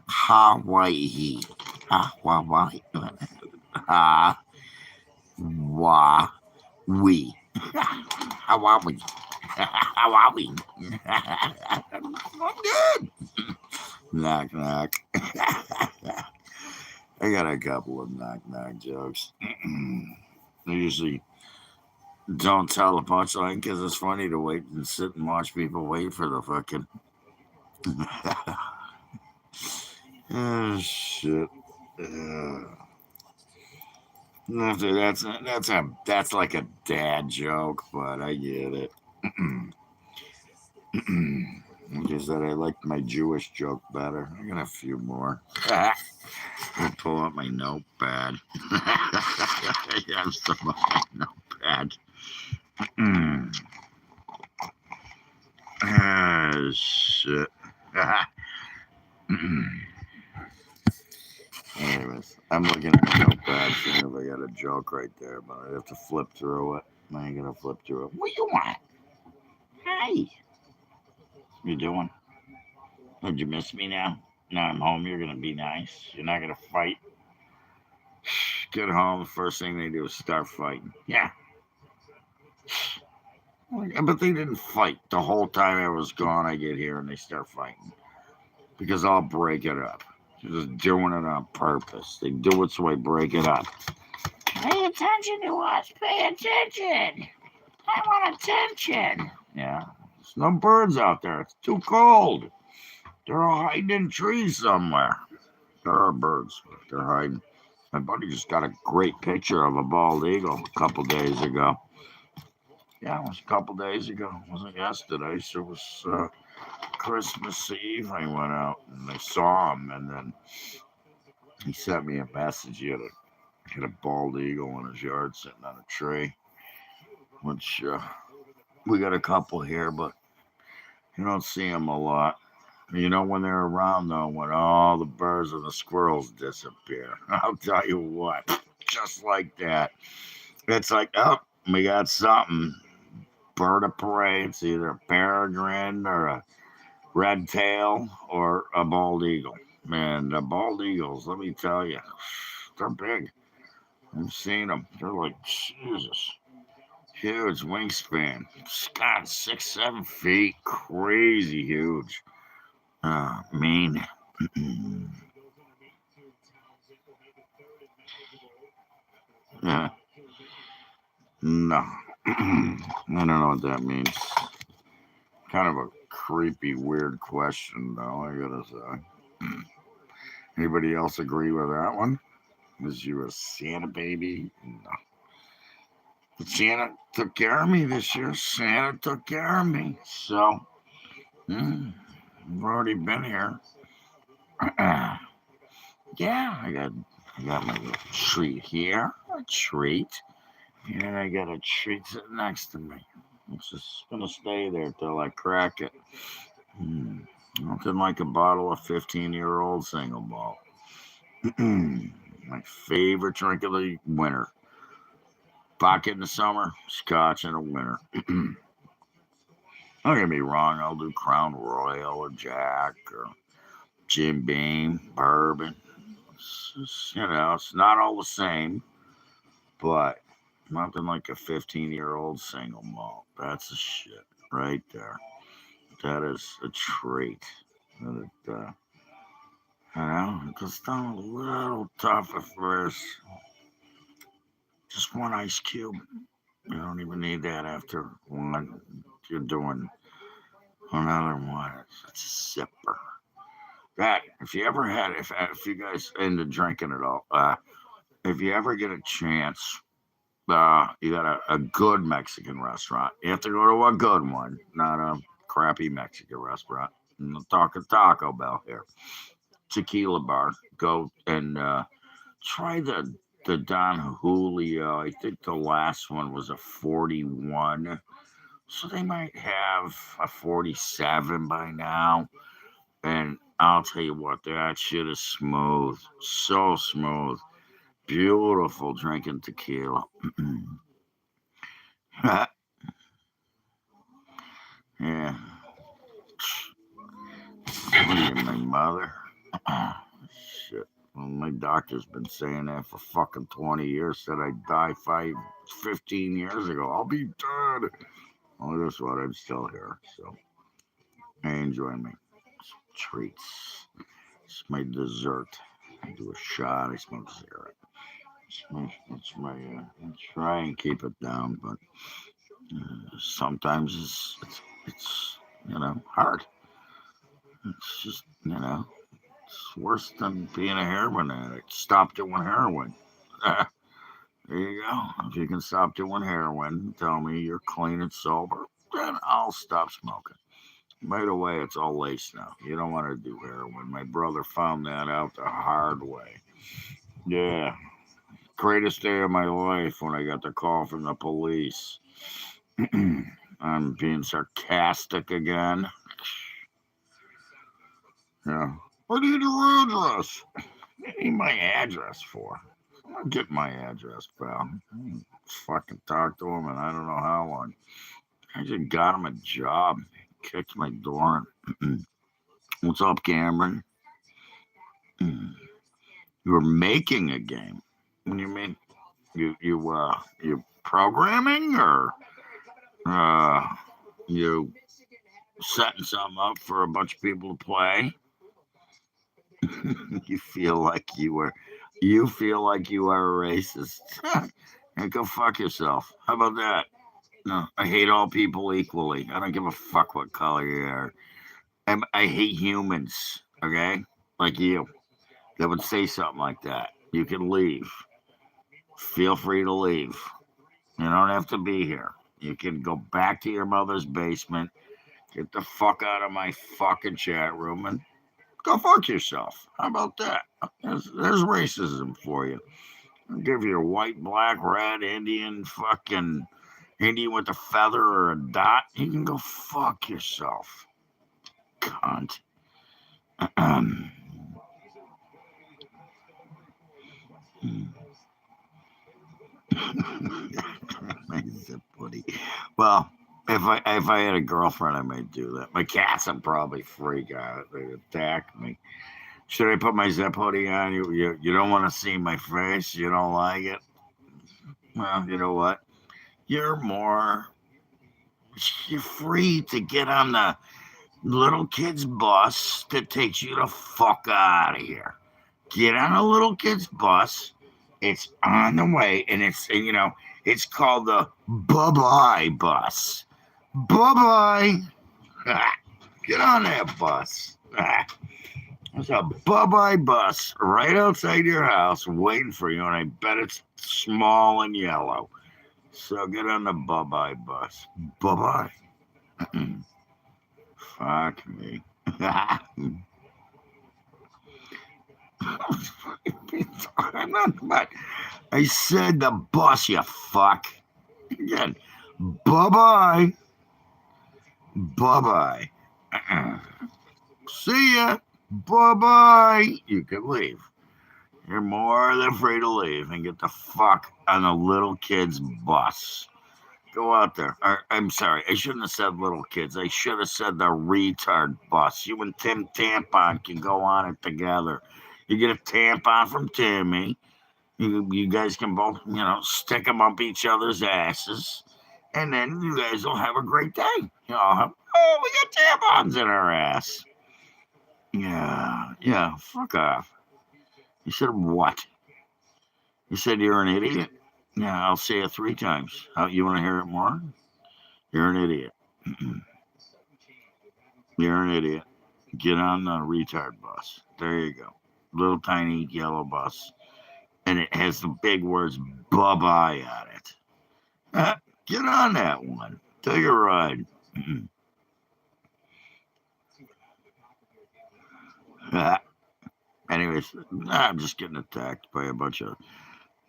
Hawaii, Hawaii, Hawaii, Hawaii, Hawaii. I'm good. Knock knock. I got a couple of knock knock jokes. I usually don't tell the punchline because it's funny to wait and sit and watch people wait for the fucking. Oh shit. Uh, that's like a dad joke, but I get it. Like I said, I liked my Jewish joke better. I got a few more. I'll pull up my notepad. I have some on my notepad. Ah, shit. Anyways, I'm looking at my notepad, seeing if I got a joke right there, but I have to flip through it. I ain't gonna flip through it. What you want? Hey, you doing? Did you miss me now? Now I'm home. You're gonna be nice. You're not gonna fight. Get home. The first thing they do is start fighting. Yeah, but they didn't fight the whole time I was gone. I get here and they start fighting because I'll break it up. They're just doing it on purpose. They do it so I break it up. Pay attention to us. Pay attention. I want attention. Yeah. There's no birds out there. It's too cold. They're all hiding in trees somewhere. There are birds, but they're hiding. My buddy just got a great picture of a bald eagle a couple days ago. Yeah, it was a couple days ago. It wasn't yesterday. So it was Christmas Eve. I went out and I saw him, and then he sent me a message. He had a bald eagle in his yard sitting on a tree, which we got a couple here, but you don't see them a lot. You know when they're around though, when all the birds and the squirrels disappear. I'll tell you what, just like that. It's like, oh, we got something. Bird of prey. It's either a peregrine or a red tail or a bald eagle. Man, the bald eagles, let me tell you, they're big. I've seen them. They're like, Jesus. Huge wingspan. God, 6, 7 feet. Crazy huge. Mean. Yeah. No. I don't know what that means. Kind of a creepy, weird question, though, I gotta say. Anybody else agree with that one? Was you a Santa baby? No. But Santa took care of me this year. Santa took care of me. So, I've already been here. Yeah, I got my little treat here. A treat. And I got a treat sitting next to me. It's just gonna stay there till I crack it. Nothing like a bottle of 15-year-old single malt. My favorite drink of the winter. Vodka in the summer, scotch in the winter. Don't get me wrong, I'll do Crown Royal or Jack or Jim Beam, bourbon. It's not all the same, but nothing like a 15-year-old single malt. That's the shit right there. That is a treat. That it goes down a little tough at first. Just one ice cube. You don't even need that after one. You're doing another one. It's a sipper. That if you ever had, if you guys into drinking at all, if you ever get a chance, you got a good Mexican restaurant. You have to go to a good one, not a crappy Mexican restaurant. I'm not talking Taco Bell here. Tequila bar. Go and try the Don Julio. I think the last one was a 41. So they might have a 47 by now. And I'll tell you what, that shit is smooth. So smooth. Beautiful drinking tequila. Yeah. What are you, my mother? Shit. Well, my doctor's been saying that for fucking 20 years. Said I'd die 15 years ago. I'll be dead. Well, guess what? I'm still here. So I enjoy my treats. It's my dessert. I do a shot. I smoke a cigarette. I try and keep it down, but sometimes it's hard. It's just it's worse than being a heroin addict. Stop doing heroin. There you go. If you can stop doing heroin, tell me you're clean and sober, then I'll stop smoking. By the way, it's all lace now. You don't want to do heroin. My brother found that out the hard way. Yeah. Greatest day of my life when I got the call from the police. I'm being sarcastic again. Yeah. I need your address. What do you need my address for? I'm gonna get my address, pal. Fucking talk to him, and I don't know how long. I just got him a job. Kicked my door in. What's up, Cameron? You were making a game. What do you mean? You programming or you setting something up for a bunch of people to play? you feel like you were you feel like you are a racist. And go fuck yourself. How about that? No, I hate all people equally. I don't give a fuck what color you are. I hate humans, okay? Like you. That would say something like that. You can leave. Feel free to leave. You don't have to be here. You can go back to your mother's basement, get the fuck out of my fucking chat room, and go fuck yourself. How about that? There's racism for you. I'll give you a white, black, red, Indian, fucking Indian with a feather or a dot. You can go fuck yourself. Cunt. My zip buddy. Well, if I had a girlfriend, I might do that. My cats would probably freak out. They'd attack me. Should I put my zip hoodie on? You don't want to see my face. You don't like it. Well, you know what? You're more. You're free to get on the little kid's bus that takes you the fuck out of here. Get on a little kid's bus. It's on the way, and it's called the bye-bye bus. Bye-bye. Get on that bus. There's a bye-bye bus right outside your house waiting for you, and I bet it's small and yellow. So get on the bye-bye bus. Bye-bye. Fuck me. I'm not. I said the bus, you fuck. Again. Bye-bye. Bye-bye. See ya. Bye-bye. You can leave. You're more than free to leave and get the fuck on a little kid's bus. Go out there. I'm sorry. I shouldn't have said little kids. I should have said the retard bus. You and Tim Tampon can go on it together. You get a tampon from Timmy. You guys can both, stick them up each other's asses. And then you guys will have a great day. We got tampons in our ass. Yeah, fuck off. You said what? You said you're an idiot? Yeah, I'll say it 3 times. You want to hear it more? You're an idiot. You're an idiot. Get on the retard bus. There you go. Little tiny yellow bus. And it has the big words bye-bye on it. Get on that one. Take a ride. Anyways, I'm just getting attacked by a bunch of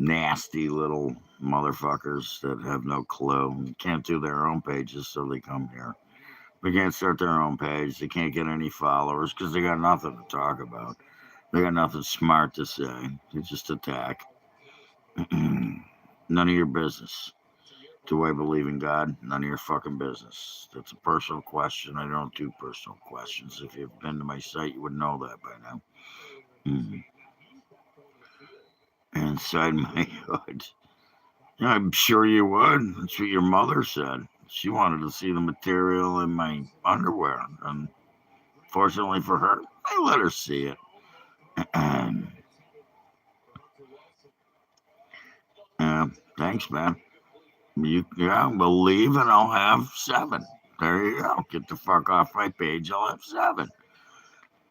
nasty little motherfuckers that have no clue. Can't do their own pages, so they come here. They can't start their own page. They can't get any followers because they got nothing to talk about. They got nothing smart to say. They just attack. None of your business. Do I believe in God? None of your fucking business. That's a personal question. I don't do personal questions. If you've been to my site, you would know that by now. Inside my hood. I'm sure you would. That's what your mother said. She wanted to see the material in my underwear. And fortunately for her, I let her see it. Thanks, man. Believe and I'll have 7. There you go. Get the fuck off my page. I'll have 7.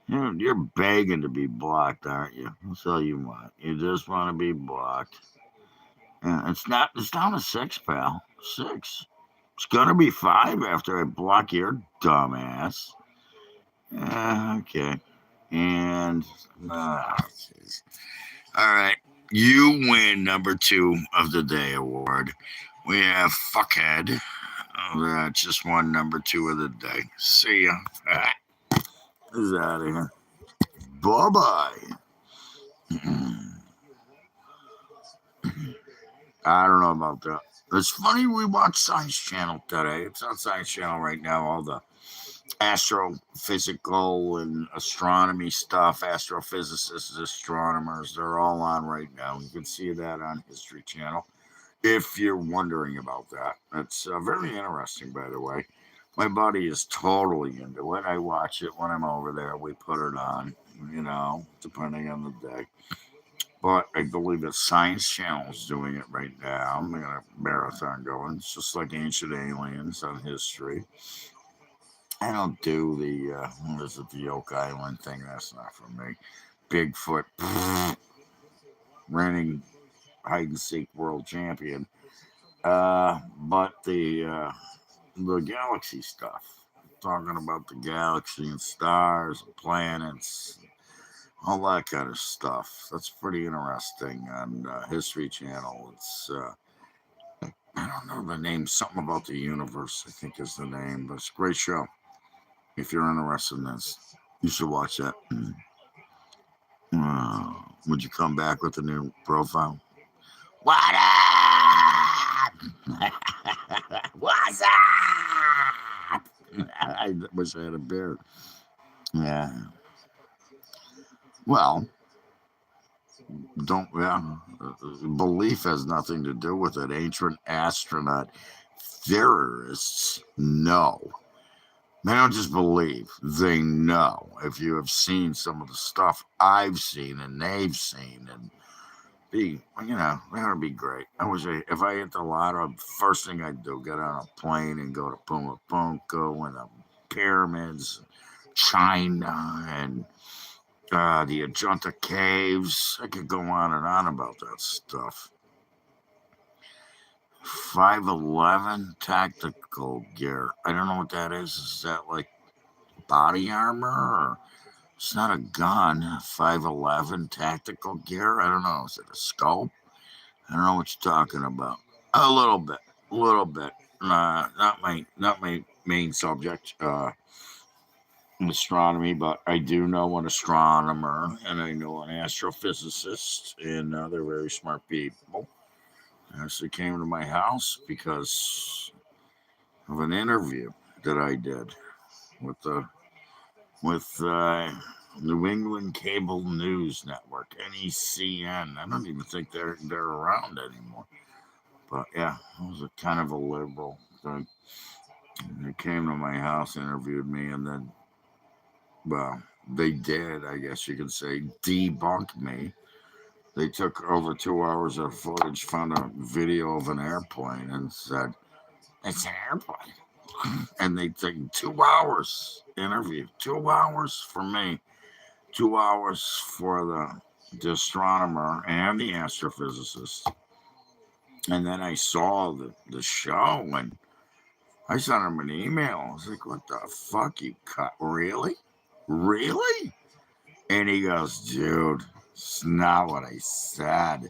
You're begging to be blocked, aren't you? That's all you want. You just want to be blocked. It's not. It's down to 6, pal. 6. It's gonna be 5 after I block your dumbass. Okay. And jeez. All right. You win number 2 of the day award. We have fuckhead. That just won number 2 of the day. See ya. Who's out of here? Bye bye. I don't know about that. It's funny we watched Science Channel today. It's on Science Channel right now. All the astrophysical and astronomy stuff, astrophysicists, astronomers, they're all on right now. You can see that on History Channel if you're wondering about that. It's very interesting, by the way. My buddy is totally into it. I watch it when I'm over there. We put it on, depending on the day. But I believe that Science Channel is doing it right now. They got a marathon going. It's just like Ancient Aliens on History. I don't do the Oak Island thing. That's not for me. Bigfoot, reigning hide and seek world champion. But the galaxy stuff, talking about the galaxy and stars, and planets, all that kind of stuff. That's pretty interesting on History Channel. It's I don't know the name. Something about the universe, I think, is the name. But it's a great show. If you're interested in this, you should watch that. Would you come back with a new profile? What up? What's up? I wish I had a beard. Yeah. Well, don't. Yeah. Belief has nothing to do with it. Ancient astronaut theorists know. They don't just believe, they know. If you have seen some of the stuff I've seen and they've seen, and that would be great. If I hit the lotto, first thing I'd do, get on a plane and go to Puma Punko and the pyramids, China, and the Ajanta caves. I could go on and on about that stuff. 511 tactical gear. I don't know what that is. Is that like body armor? Or it's not a gun. 511 tactical gear. I don't know. Is it a scope? I don't know what you're talking about. A little bit. A little bit. Not my main subject. Astronomy, but I do know an astronomer and I know an astrophysicist, and they're very smart people. Actually came to my house because of an interview that I did with New England Cable News Network, NECN. I don't even think they're around anymore. But yeah, it was a kind of a liberal thing. They came to my house, interviewed me, and then, well, they did, I guess you could say, debunk me. They took over 2 hours of footage, found a video of an airplane, and said, "It's an airplane. And they take 2 hours interview, 2 hours for me, 2 hours for the astronomer and the astrophysicist. And then I saw the show and I sent him an email. I was like, what the fuck, you cut? Really? Really? And he goes, dude, it's not what I said.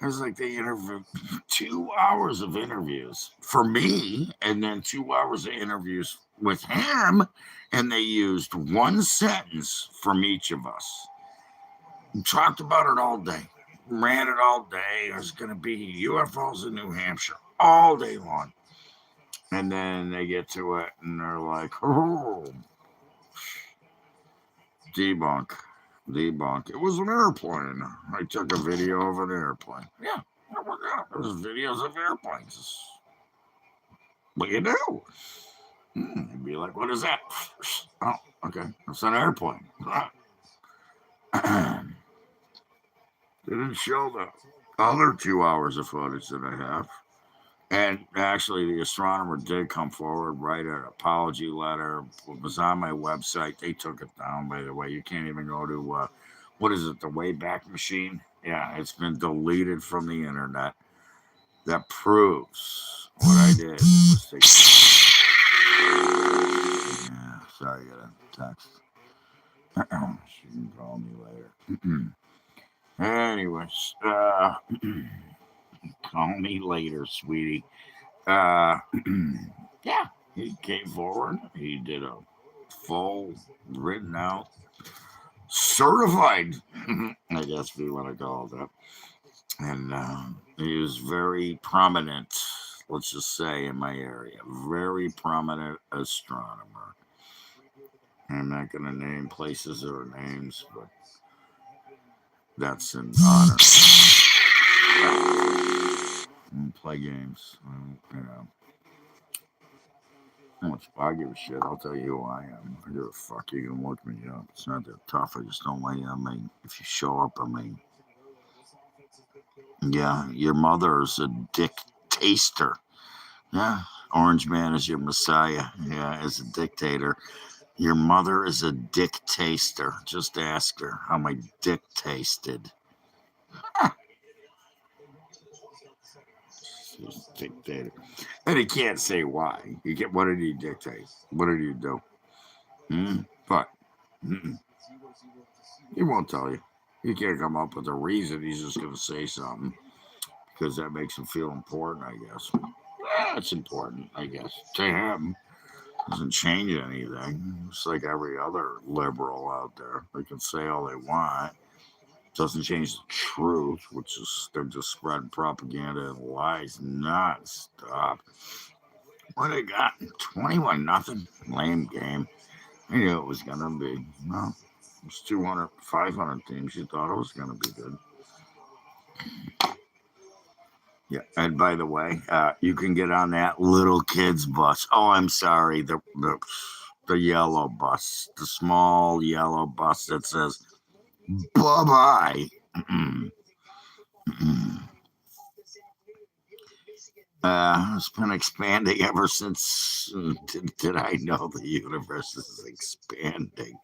I was like, they interviewed 2 hours of interviews for me, and then 2 hours of interviews with him, and they used one sentence from each of us. We talked about it all day, ran it all day. It was going to be UFOs in New Hampshire all day long. And then they get to it, and they're like, oh, debunk. Debunk. It was an airplane. I took a video of an airplane. Yeah, there's videos of airplanes. What do you do? You'd be like, what is that? Oh, okay. It's an airplane. They didn't show the other 2 hours of footage that I have. And actually, the astronomer did come forward, write an apology letter. It was on my website. They took it down, by the way. You can't even go to, what is it, the Wayback Machine? Yeah, it's been deleted from the internet. That proves what I did was take. Yeah, sorry, I got a text. She can call me later. Anyways, call me later, sweetie. Uh, yeah, he came forward. He did a full, written out, certified, I guess if you want to call it that. And he was very prominent, let's just say, in my area. Very prominent astronomer. I'm not going to name places or names, but that's an honor. Play games, you know. How much I give a shit. I'll tell you who I am. I give a fuck. You can look me up. It's not that tough. I just don't lay on me. If you show up on me, yeah, your mother is a dick taster. Yeah, Orange Man is your messiah. Yeah, as a dictator. Your mother is a dick taster. Just ask her how my dick tasted. She's a dictator. And he can't say why. You get what did he dictate? What did he do? But he won't tell you. He can't come up with a reason. He's just going to say something because that makes him feel important, I guess. Yeah, it's important, I guess. To him, doesn't change anything. It's like every other liberal out there. They can say all they want. Doesn't change the truth, which is they're just spreading propaganda and lies nonstop. What they got? 21 nothing. Lame game. I knew it was gonna be. Well, it was 200, 500 teams. You thought it was gonna be good. Yeah. And by the way, you can get on that little kids bus. Oh, I'm sorry. The yellow bus, the small yellow bus that says bye bye. It's been expanding ever since. Did I know the universe is expanding?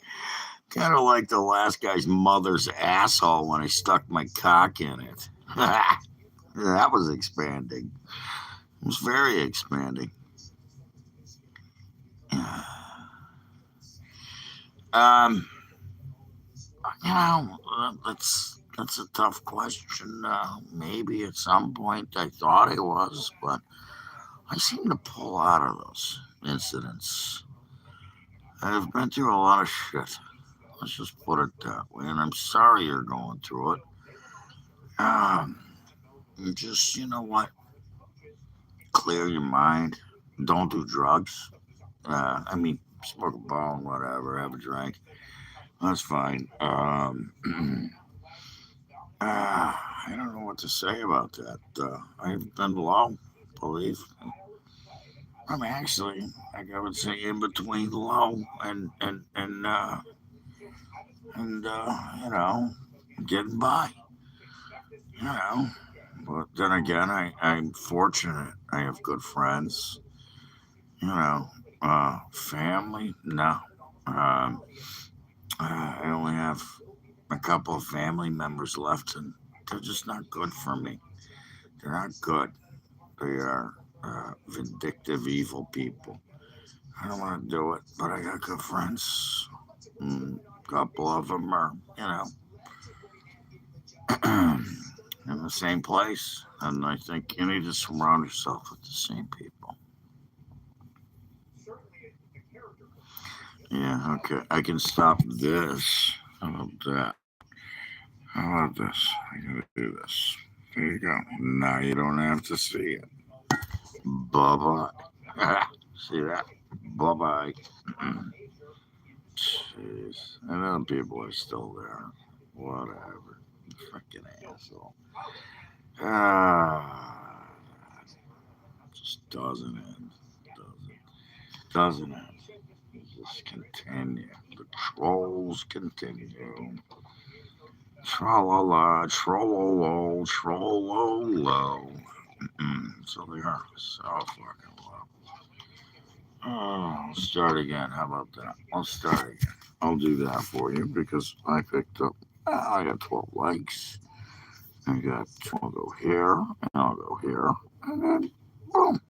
Kind of like the last guy's mother's asshole when I stuck my cock in it. That was expanding. It was very expanding. Um, that's a tough question. Maybe at some point I thought it was, but I seem to pull out of those incidents. I've been through a lot of shit. Let's just put it that way. And I'm sorry you're going through it. Um, just, you know what? Clear your mind. Don't do drugs. I mean, smoke a bone, whatever, have a drink. That's fine. I don't know what to say about that. I've been low, believe. I'm actually, like I would say, in between low and you know, getting by. You know, but then again, I'm fortunate. I have good friends. Family, no. Um, I only have a couple of family members left, and they're just not good for me. They're not good. They are vindictive, evil people. I don't want to do it, but I got good friends. A couple of them are, in the same place, and I think you need to surround yourself with the same people. Yeah, okay. I can stop this. How about that? How about this? I gotta do this. There you go. Now you don't have to see it. Bye bye. See that? Bye bye. Jeez. And then people are still there. Whatever. Freaking asshole. Ah, just doesn't end. Doesn't end. Just continue. The trolls continue. Tra-la-la, trollolo, trollolo. So they are so fucking low. Oh, let's start again. How about that? I'll start again. I'll do that for you because I picked up. I got 12 likes. I got. I'll go here and I'll go here, and then boom.